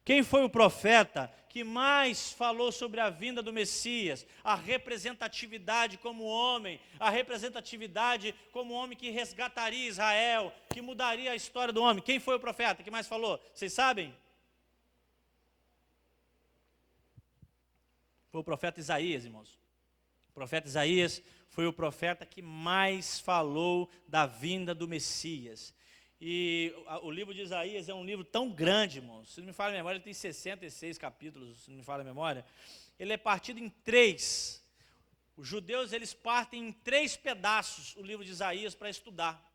Quem foi o profeta que mais falou sobre a vinda do Messias, a representatividade como homem, a representatividade como homem que resgataria Israel, que mudaria a história do homem? Quem foi o profeta que mais falou? Vocês sabem? Foi o profeta Isaías, irmãos. O profeta Isaías foi o profeta que mais falou da vinda do Messias. E o livro de Isaías é um livro tão grande, irmãos. Se não me falha a memória, ele tem 66 capítulos, se não me falha a memória. Ele é partido em 3. Os judeus, eles partem em 3 pedaços o livro de Isaías para estudar.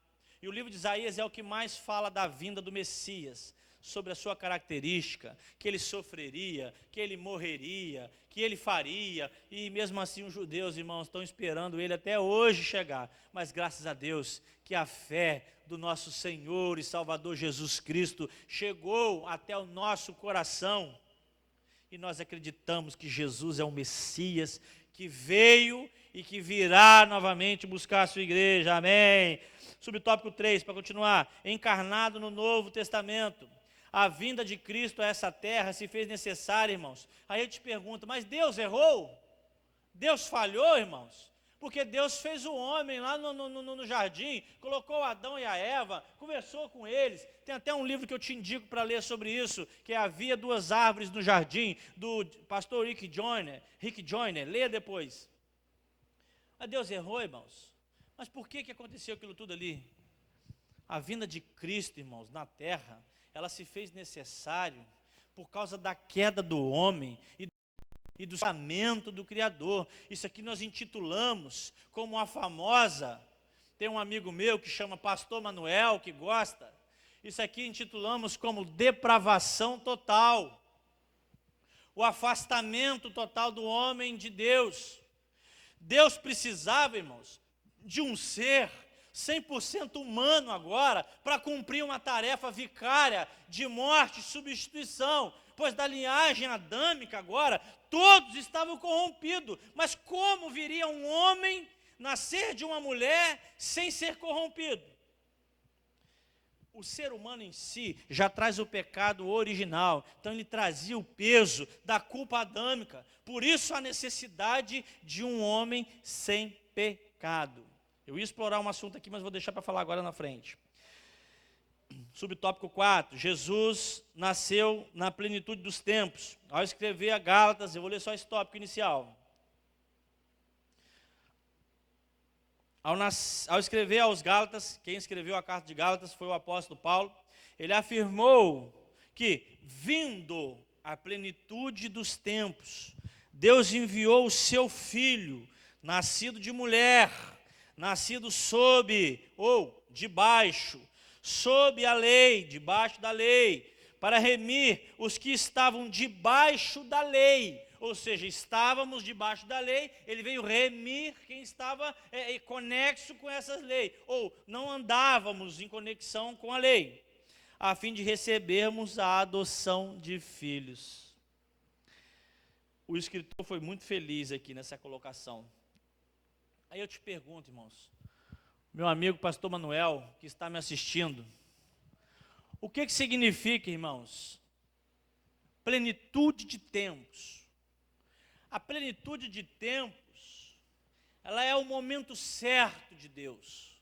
E o livro de Isaías é o que mais fala da vinda do Messias, sobre a sua característica, que ele sofreria, que ele morreria, que ele faria. E mesmo assim os judeus, irmãos, estão esperando ele até hoje chegar. Mas graças a Deus que a fé do nosso Senhor e Salvador Jesus Cristo chegou até o nosso coração. E nós acreditamos que Jesus é o Messias que veio e que virá novamente buscar a sua igreja. Amém. Subtópico 3, para continuar. Encarnado no Novo Testamento. A vinda de Cristo a essa terra se fez necessária, irmãos. Aí eu te pergunto, mas Deus errou? Deus falhou, irmãos? Porque Deus fez o homem lá no jardim, colocou Adão e a Eva, conversou com eles. Tem até um livro que eu te indico para ler sobre isso, que é Havia Duas Árvores no Jardim, do pastor Rick Joyner, leia depois. Mas Deus errou, irmãos. Mas por que aconteceu aquilo tudo ali? A vinda de Cristo, irmãos, na terra, ela se fez necessário por causa da queda do homem e do pensamento do Criador. Isso aqui nós intitulamos como a famosa, tem um amigo meu que chama Pastor Manuel, que gosta, isso aqui intitulamos como depravação total, o afastamento total do homem de Deus. Deus precisava, irmãos, de um ser 100% humano agora, para cumprir uma tarefa vicária de morte e substituição, pois da linhagem adâmica agora, todos estavam corrompidos. Mas como viria um homem nascer de uma mulher sem ser corrompido? O ser humano em si já traz o pecado original, então ele trazia o peso da culpa adâmica. Por isso a necessidade de um homem sem pecado. Eu ia explorar um assunto aqui, mas vou deixar para falar agora na frente. Subtópico 4, Jesus nasceu na plenitude dos tempos. Ao escrever a Gálatas, eu vou ler só esse tópico inicial. Ao escrever aos Gálatas, quem escreveu a carta de Gálatas foi o apóstolo Paulo. Ele afirmou que, vindo a plenitude dos tempos, Deus enviou o seu Filho, nascido de mulher, nascido sob ou debaixo, sob a lei, debaixo da lei, para remir os que estavam debaixo da lei. Ou seja, estávamos debaixo da lei, ele veio remir quem estava conexo com essas leis, ou não andávamos em conexão com a lei, a fim de recebermos a adoção de filhos. O escritor foi muito feliz aqui nessa colocação. Aí eu te pergunto, irmãos, meu amigo pastor Manuel, que está me assistindo, o que significa, irmãos, plenitude de tempos? A plenitude de tempos, ela é o momento certo de Deus.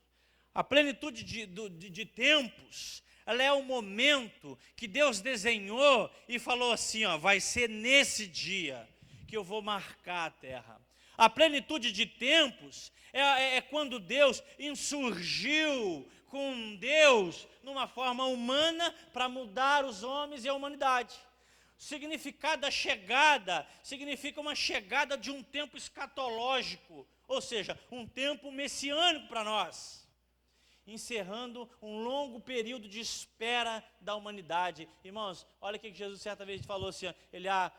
A plenitude de tempos, ela é o momento que Deus desenhou e falou assim, ó, vai ser nesse dia que eu vou marcar a terra. A plenitude de tempos é quando Deus insurgiu com Deus numa forma humana para mudar os homens e a humanidade. O significado da chegada significa uma chegada de um tempo escatológico, ou seja, um tempo messiânico para nós, encerrando um longo período de espera da humanidade. Irmãos, olha o que Jesus certa vez falou assim,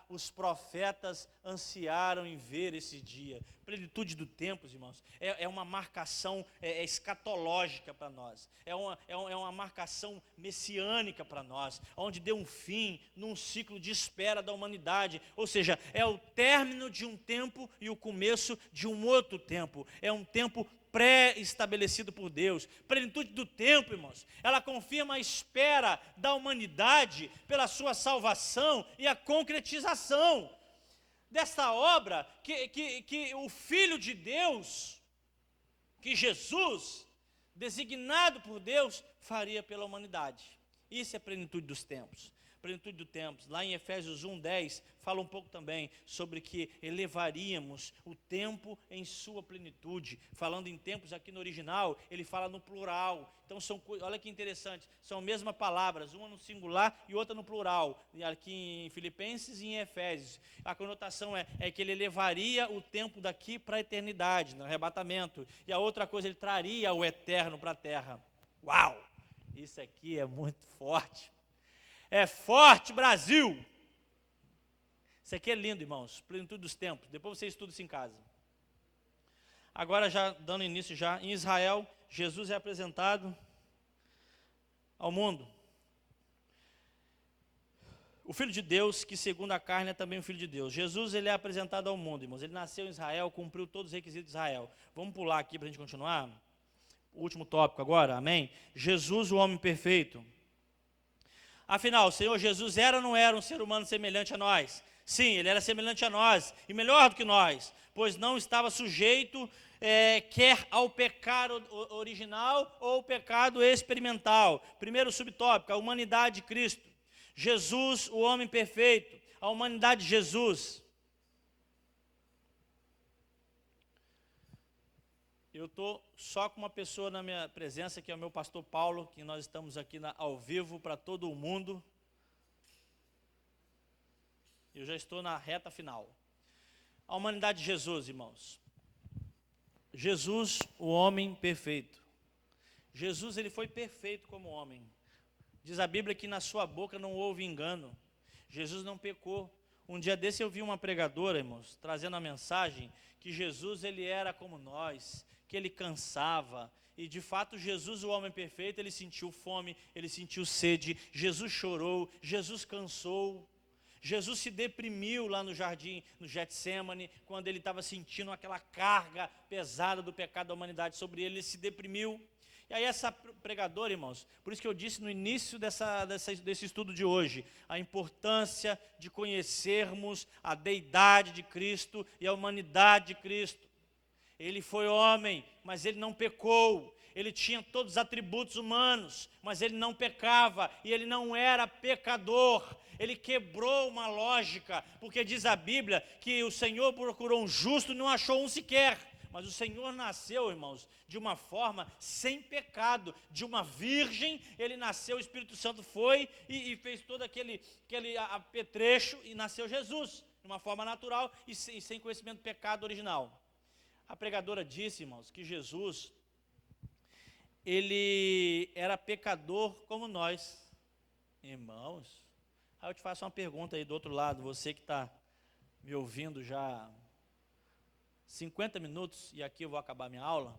os profetas ansiaram em ver esse dia. Plenitude do tempo, irmãos, é uma marcação escatológica para nós, é uma marcação messiânica para nós, onde deu um fim num ciclo de espera da humanidade, ou seja, é o término de um tempo e o começo de um outro tempo, é um tempo pré-estabelecido por Deus. Plenitude do tempo, irmãos, ela confirma a espera da humanidade pela sua salvação e a concretização dessa obra que o Filho de Deus, que Jesus, designado por Deus, faria pela humanidade. Isso é plenitude dos tempos. Plenitude do tempos, lá em Efésios 1:10, fala um pouco também sobre que elevaríamos o tempo em sua plenitude. Falando em tempos aqui no original, ele fala no plural. Então, olha que interessante, são mesmas palavras, uma no singular e outra no plural. Aqui em Filipenses e em Efésios. A conotação é que ele elevaria o tempo daqui para a eternidade, no arrebatamento. E a outra coisa, ele traria o eterno para a terra. Uau! Isso aqui é muito forte. É forte, Brasil! Isso aqui é lindo, irmãos, plenitude dos tempos. Depois você estuda isso em casa. Agora, já dando início em Israel, Jesus é apresentado ao mundo. O Filho de Deus, que segundo a carne é também o Filho de Deus. Jesus, ele é apresentado ao mundo, irmãos. Ele nasceu em Israel, cumpriu todos os requisitos de Israel. Vamos pular aqui para a gente continuar? O último tópico agora, amém? Jesus, o homem perfeito. Afinal, o Senhor Jesus era ou não era um ser humano semelhante a nós? Sim, ele era semelhante a nós, e melhor do que nós, pois não estava sujeito quer ao pecado original ou ao pecado experimental. Primeiro subtópico, a humanidade de Cristo. Jesus, o homem perfeito. A humanidade de Jesus. Eu estou só com uma pessoa na minha presença, que é o meu pastor Paulo, que nós estamos aqui ao vivo para todo o mundo. Eu já estou na reta final. A humanidade de Jesus, irmãos. Jesus, o homem perfeito. Jesus, ele foi perfeito como homem. Diz a Bíblia que na sua boca não houve engano. Jesus não pecou. Um dia desse eu vi uma pregadora, irmãos, trazendo a mensagem que Jesus, ele era como nós, que ele cansava. E de fato, Jesus, o homem perfeito, ele sentiu fome, ele sentiu sede. Jesus chorou, Jesus cansou. Jesus se deprimiu lá no jardim, no Getsemane, quando ele estava sentindo aquela carga pesada do pecado da humanidade sobre ele se deprimiu. E aí essa pregadora, irmãos, por isso que eu disse no início desse estudo de hoje, a importância de conhecermos a deidade de Cristo e a humanidade de Cristo. Ele foi homem, mas ele não pecou. Ele tinha todos os atributos humanos, mas ele não pecava e ele não era pecador. Ele quebrou uma lógica, porque diz a Bíblia que o Senhor procurou um justo e não achou um sequer. Mas o Senhor nasceu, irmãos, de uma forma sem pecado, de uma virgem. Ele nasceu, o Espírito Santo foi e fez todo aquele apetrecho e nasceu Jesus, de uma forma natural e sem conhecimento do pecado original. A pregadora disse, irmãos, que Jesus, ele era pecador como nós. Irmãos, aí eu te faço uma pergunta aí do outro lado, você que está me ouvindo já 50 minutos, e aqui eu vou acabar minha aula.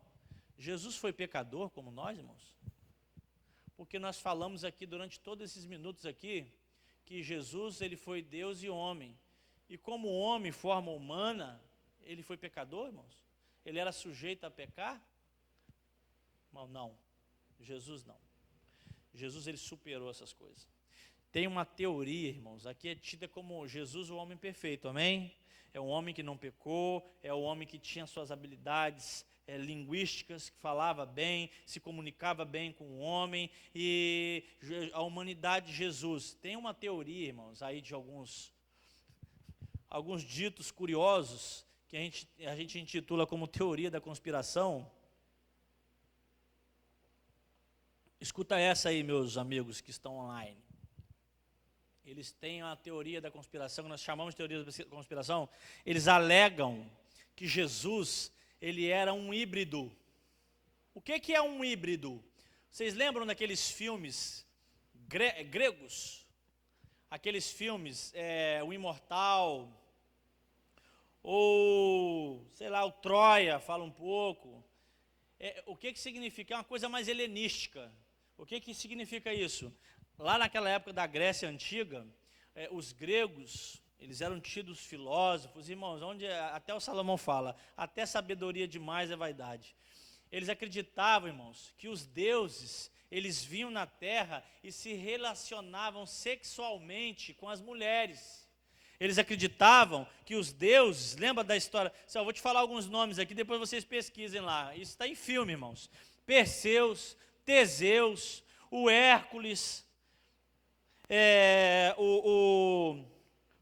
Jesus foi pecador como nós, irmãos? Porque nós falamos aqui durante todos esses minutos aqui, que Jesus, ele foi Deus e homem. E como homem, forma humana, ele foi pecador, irmãos? Ele era sujeito a pecar? Não, Jesus não. Jesus, ele superou essas coisas. Tem uma teoria, irmãos, aqui é tida como Jesus, o homem perfeito, amém? É um homem que não pecou, é um homem que tinha suas habilidades linguísticas, que falava bem, se comunicava bem com o homem, e a humanidade de Jesus. Tem uma teoria, irmãos, aí de alguns ditos curiosos, que a gente intitula como teoria da conspiração. Escuta essa aí, meus amigos que estão online. Eles têm a teoria da conspiração, que nós chamamos de teoria da conspiração. Eles alegam que Jesus, ele era um híbrido. O que é um híbrido? Vocês lembram daqueles filmes gregos? Aqueles filmes, O Imortal, ou, sei lá, o Troia, fala um pouco. O que significa? É uma coisa mais helenística. O que significa isso? Lá naquela época da Grécia Antiga, os gregos, eles eram tidos filósofos, irmãos, onde até o Salomão fala, até sabedoria demais é vaidade. Eles acreditavam, irmãos, que os deuses, eles vinham na terra e se relacionavam sexualmente com as mulheres. Eles acreditavam que os deuses, lembra da história? Eu vou te falar alguns nomes aqui, depois vocês pesquisem lá. Isso está em filme, irmãos. Perseus, Teseus, o Hércules, o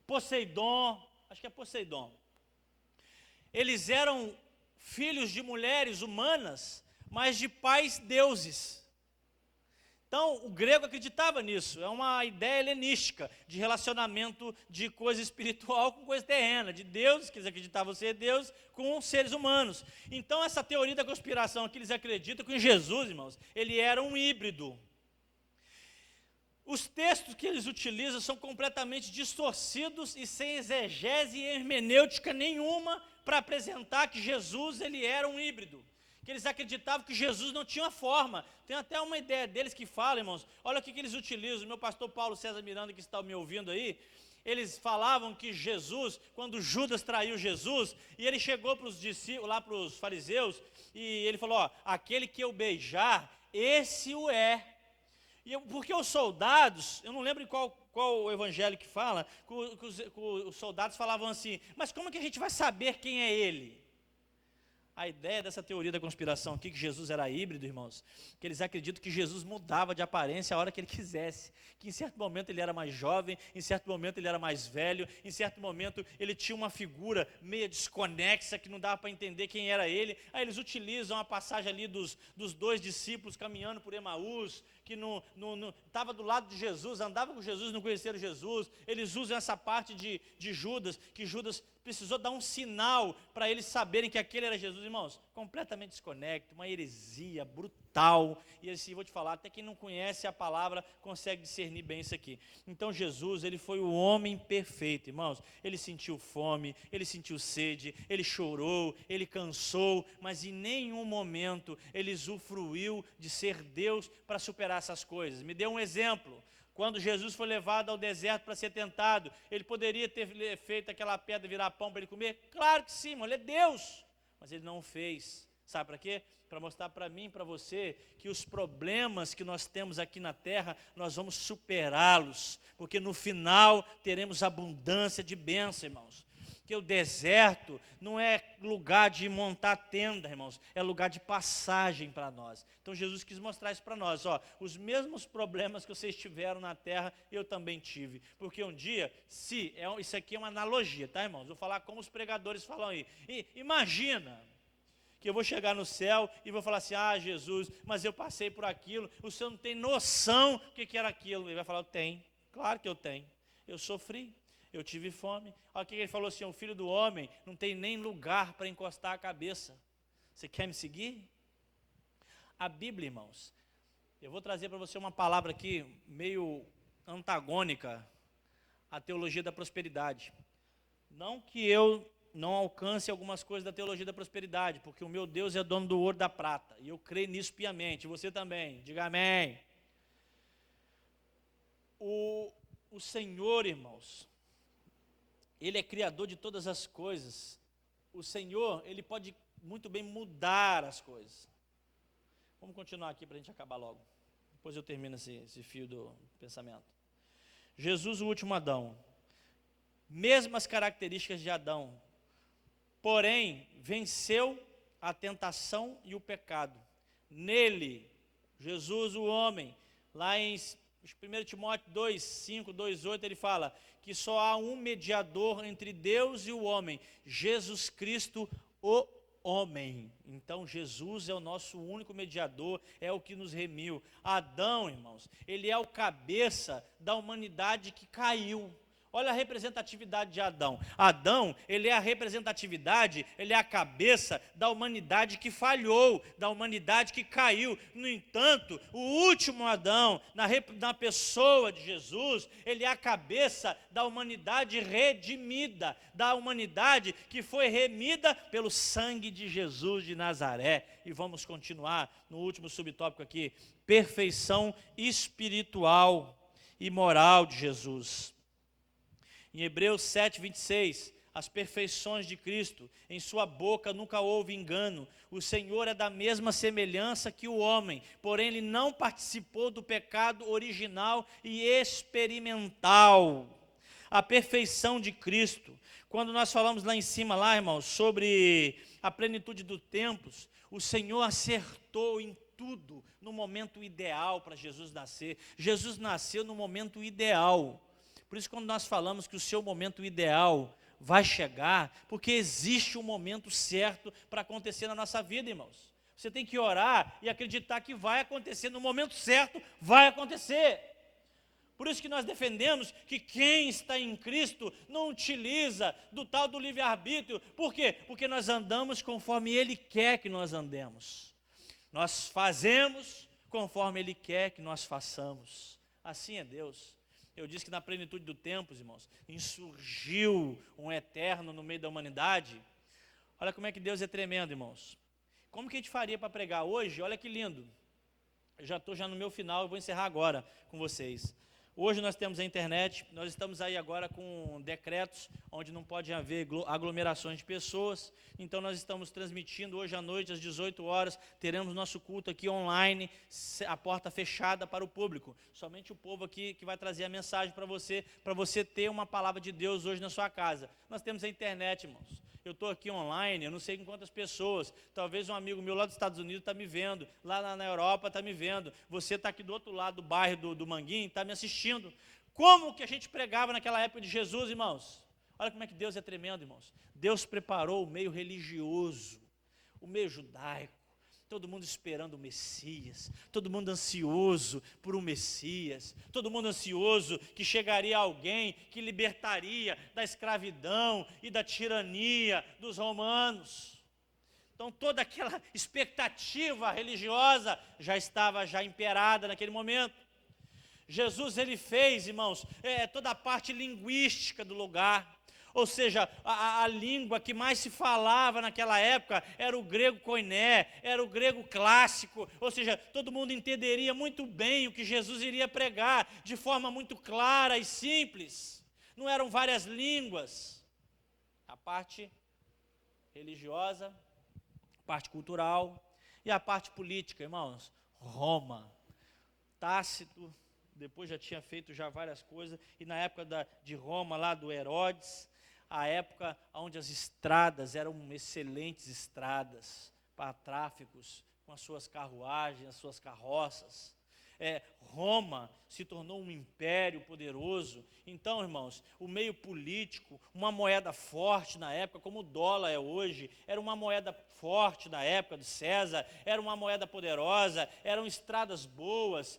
Poseidon, acho que é Poseidon. Eles eram filhos de mulheres humanas, mas de pais deuses. Então, o grego acreditava nisso, é uma ideia helenística, de relacionamento de coisa espiritual com coisa terrena, de deuses, que eles acreditavam ser Deus, com seres humanos. Então, essa teoria da conspiração que eles acreditam que Jesus, irmãos, ele era um híbrido. Os textos que eles utilizam são completamente distorcidos e sem exegese e hermenêutica nenhuma para apresentar que Jesus, ele era um híbrido. Que eles acreditavam que Jesus não tinha forma. Tem até uma ideia deles que fala, irmãos, olha o que eles utilizam. Meu pastor Paulo César Miranda, que está me ouvindo aí, eles falavam que Jesus, quando Judas traiu Jesus, e ele chegou para os discípulos, lá para os fariseus, e ele falou, aquele que eu beijar, esse o é. Porque os soldados, eu não lembro em qual o evangelho que fala, que os soldados falavam assim, mas como que a gente vai saber quem é ele? A ideia dessa teoria da conspiração aqui, que Jesus era híbrido, irmãos, que eles acreditam que Jesus mudava de aparência a hora que ele quisesse, que em certo momento ele era mais jovem, em certo momento ele era mais velho, em certo momento ele tinha uma figura meio desconexa, que não dava para entender quem era ele. Aí eles utilizam a passagem ali dos dois discípulos caminhando por Emaús, que estava do lado de Jesus, andava com Jesus, não conheceram Jesus. Eles usam essa parte de Judas, que Judas precisou dar um sinal para eles saberem que aquele era Jesus. Irmãos, completamente desconecto, uma heresia brutal. E assim, vou te falar, até quem não conhece a palavra consegue discernir bem isso aqui. Então Jesus, ele foi o homem perfeito, irmãos. Ele sentiu fome, ele sentiu sede, ele chorou, ele cansou, mas em nenhum momento ele usufruiu de ser Deus para superar essas coisas. Me dê um exemplo. Quando Jesus foi levado ao deserto para ser tentado, ele poderia ter feito aquela pedra virar pão para ele comer? Claro que sim, irmão, ele é Deus. Mas ele não o fez. Sabe para quê? Para mostrar para mim e para você que os problemas que nós temos aqui na terra, nós vamos superá-los. Porque no final teremos abundância de bênção, irmãos. Porque o deserto não é lugar de montar tenda, irmãos, é lugar de passagem para nós. Então Jesus quis mostrar isso para nós, ó, os mesmos problemas que vocês tiveram na terra, eu também tive. Porque um dia, isso aqui é uma analogia, tá, irmãos? Vou falar como os pregadores falam aí. Imagina que eu vou chegar no céu e vou falar assim, Jesus, mas eu passei por aquilo, o senhor não tem noção do que era aquilo. Ele vai falar, eu tenho, claro que eu tenho, eu sofri. Eu tive fome. Olha o que ele falou assim, o filho do homem não tem nem lugar para encostar a cabeça. Você quer me seguir? A Bíblia, irmãos, eu vou trazer para você uma palavra aqui meio antagônica à teologia da prosperidade. Não que eu não alcance algumas coisas da teologia da prosperidade, porque o meu Deus é dono do ouro e da prata, e eu creio nisso piamente, você também, diga amém. O Senhor, irmãos, Ele é criador de todas as coisas. O Senhor, Ele pode muito bem mudar as coisas. Vamos continuar aqui para a gente acabar logo. Depois eu termino esse fio do pensamento. Jesus, o último Adão. Mesmas características de Adão. Porém, venceu a tentação e o pecado. Nele, Jesus, o homem, lá em 1 Timóteo 2:5, 2:8, ele fala que só há um mediador entre Deus e o homem, Jesus Cristo, o homem. Então Jesus é o nosso único mediador, é o que nos remiu. Adão, irmãos, ele é o cabeça da humanidade que caiu. Olha a representatividade de Adão. Adão, ele é a representatividade, ele é a cabeça da humanidade que falhou, da humanidade que caiu. No entanto, o último Adão, na pessoa de Jesus, ele é a cabeça da humanidade redimida, da humanidade que foi remida pelo sangue de Jesus de Nazaré. E vamos continuar no último subtópico aqui, perfeição espiritual e moral de Jesus. Em Hebreus 7:26, as perfeições de Cristo, em sua boca nunca houve engano. O Senhor é da mesma semelhança que o homem, porém ele não participou do pecado original e experimental. A perfeição de Cristo. Quando nós falamos lá em cima, lá, irmãos, sobre a plenitude dos tempos, o Senhor acertou em tudo, no momento ideal para Jesus nascer. Jesus nasceu no momento ideal. Por isso, quando nós falamos que o seu momento ideal vai chegar, porque existe um momento certo para acontecer na nossa vida, irmãos. Você tem que orar e acreditar que vai acontecer, no momento certo vai acontecer. Por isso que nós defendemos que quem está em Cristo não utiliza do tal do livre-arbítrio. Por quê? Porque nós andamos conforme Ele quer que nós andemos. Nós fazemos conforme Ele quer que nós façamos. Assim é Deus. Eu disse que na plenitude do tempo, irmãos, insurgiu um eterno no meio da humanidade. Olha como é que Deus é tremendo, irmãos. Como que a gente faria para pregar hoje? Olha que lindo. Eu já estou no meu final, eu vou encerrar agora com vocês. Hoje nós temos a internet, nós estamos aí agora com decretos, onde não pode haver aglomerações de pessoas. Então nós estamos transmitindo hoje à noite, às 18 horas, teremos nosso culto aqui online, a porta fechada para o público. Somente o povo aqui que vai trazer a mensagem para você ter uma palavra de Deus hoje na sua casa. Nós temos a internet, irmãos. Eu estou aqui online, eu não sei com quantas pessoas. Talvez um amigo meu lá dos Estados Unidos está me vendo, lá na Europa está me vendo. Você está aqui do outro lado do bairro do Manguinho, está me assistindo. Como que a gente pregava naquela época de Jesus, irmãos? Olha como é que Deus é tremendo, irmãos. Deus preparou o meio religioso, o meio judaico. Todo mundo esperando o Messias, todo mundo ansioso por um Messias, todo mundo ansioso que chegaria alguém que libertaria da escravidão e da tirania dos romanos. Então toda aquela expectativa religiosa já estava imperada naquele momento. Jesus, ele fez, irmãos, toda a parte linguística do lugar. Ou seja, a língua que mais se falava naquela época era o grego koiné, era o grego clássico. Ou seja, todo mundo entenderia muito bem o que Jesus iria pregar, de forma muito clara e simples. Não eram várias línguas. A parte religiosa, a parte cultural e a parte política, irmãos. Roma, Tácito, depois já tinha feito várias coisas, e na época de Roma, lá do Herodes, a época onde as estradas eram excelentes estradas para tráficos, com as suas carruagens, as suas carroças. Roma se tornou um império poderoso. Então, irmãos, o meio político, uma moeda forte na época, como o dólar é hoje, era uma moeda forte na época de César, era uma moeda poderosa, eram estradas boas,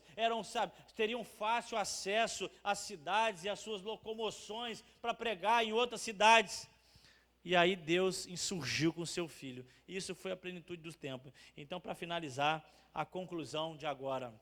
teriam fácil acesso às cidades e às suas locomoções para pregar em outras cidades. E aí Deus insurgiu com o seu Filho. Isso foi a plenitude dos tempos. Então, para finalizar, a conclusão de agora.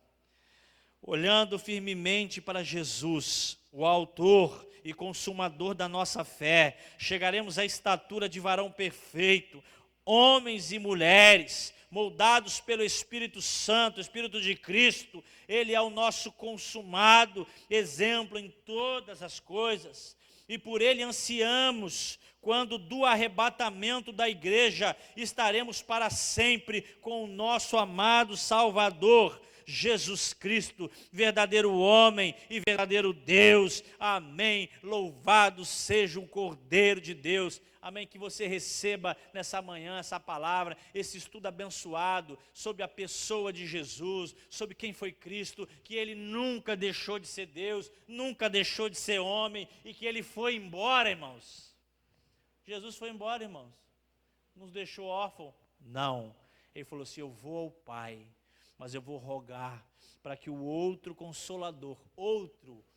Olhando firmemente para Jesus, o autor e consumador da nossa fé, chegaremos à estatura de varão perfeito, homens e mulheres, moldados pelo Espírito Santo, Espírito de Cristo. Ele é o nosso consumado exemplo em todas as coisas, e por ele ansiamos, quando do arrebatamento da igreja, estaremos para sempre com o nosso amado Salvador, Jesus Cristo, verdadeiro homem e verdadeiro Deus. Amém. Louvado seja o Cordeiro de Deus. Amém. Que você receba nessa manhã essa palavra, esse estudo abençoado sobre a pessoa de Jesus, sobre quem foi Cristo, que ele nunca deixou de ser Deus, nunca deixou de ser homem, e que ele foi embora, irmãos. Jesus foi embora, irmãos. Nos deixou órfãos? Não. Ele falou assim: eu vou ao Pai, mas eu vou rogar para que o outro Consolador,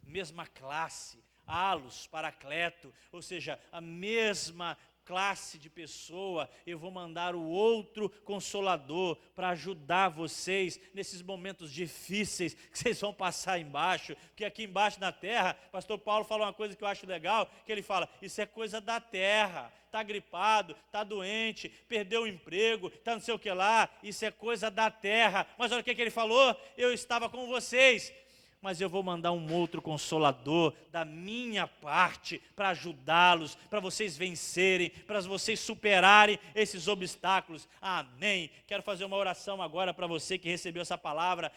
mesma classe, Alos, Paracleto, ou seja, a mesma classe de pessoa, eu vou mandar o outro Consolador para ajudar vocês nesses momentos difíceis que vocês vão passar embaixo, porque aqui embaixo na terra, pastor Paulo fala uma coisa que eu acho legal, que ele fala: isso é coisa da terra, está gripado, está doente, perdeu o emprego, está não sei o que lá, isso é coisa da terra. Mas olha o que ele falou: eu estava com vocês, mas eu vou mandar um outro Consolador da minha parte para ajudá-los, para vocês vencerem, para vocês superarem esses obstáculos. Amém. Quero fazer uma oração agora para você que recebeu essa palavra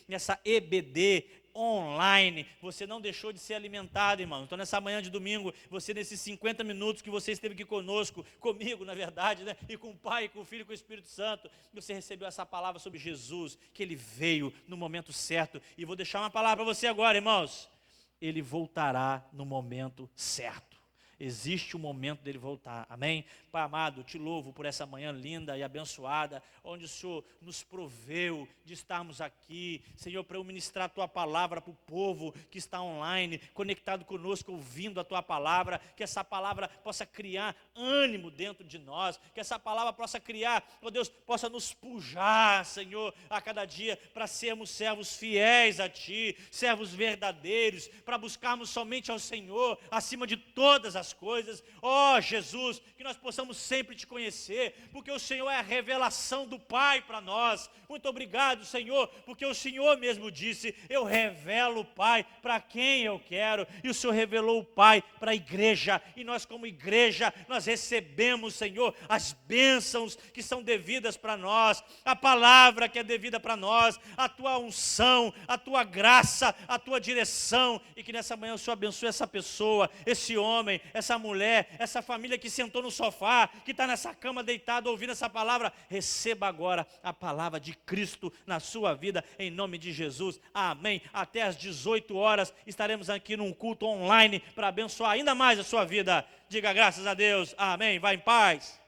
nessa EBD online. Você não deixou de ser alimentado, irmão. Então nessa manhã de domingo, você nesses 50 minutos que você esteve aqui comigo na verdade, né? E com o Pai, com o Filho e com o Espírito Santo, você recebeu essa palavra sobre Jesus, que Ele veio no momento certo. E vou deixar uma palavra para você agora, irmãos. Ele voltará no momento certo. Existe um momento dele voltar, amém? Pai amado, te louvo por essa manhã linda e abençoada, onde o Senhor nos proveu de estarmos aqui, Senhor, para eu ministrar a Tua palavra para o povo que está online, conectado conosco, ouvindo a Tua palavra, que essa palavra possa criar ânimo dentro de nós, que essa palavra possa criar, ó Deus, possa nos pujar, Senhor, a cada dia, para sermos servos fiéis a Ti, servos verdadeiros, para buscarmos somente ao Senhor, acima de todas as coisas. Ó Jesus, que nós possamos sempre Te conhecer, porque o Senhor é a revelação do Pai para nós. Muito obrigado, Senhor, porque o Senhor mesmo disse: eu revelo o Pai para quem eu quero, e o Senhor revelou o Pai para a igreja, e nós como igreja, nós recebemos, Senhor, as bênçãos que são devidas para nós, a palavra que é devida para nós, a Tua unção, a Tua graça, a Tua direção, e que nessa manhã o Senhor abençoe essa pessoa, esse homem, essa mulher, essa família que sentou no sofá, que está nessa cama deitada ouvindo essa palavra, receba agora a palavra de Cristo na sua vida, em nome de Jesus. Amém. Até às 18 horas estaremos aqui num culto online para abençoar ainda mais a sua vida. Diga graças a Deus. Amém. Vá em paz.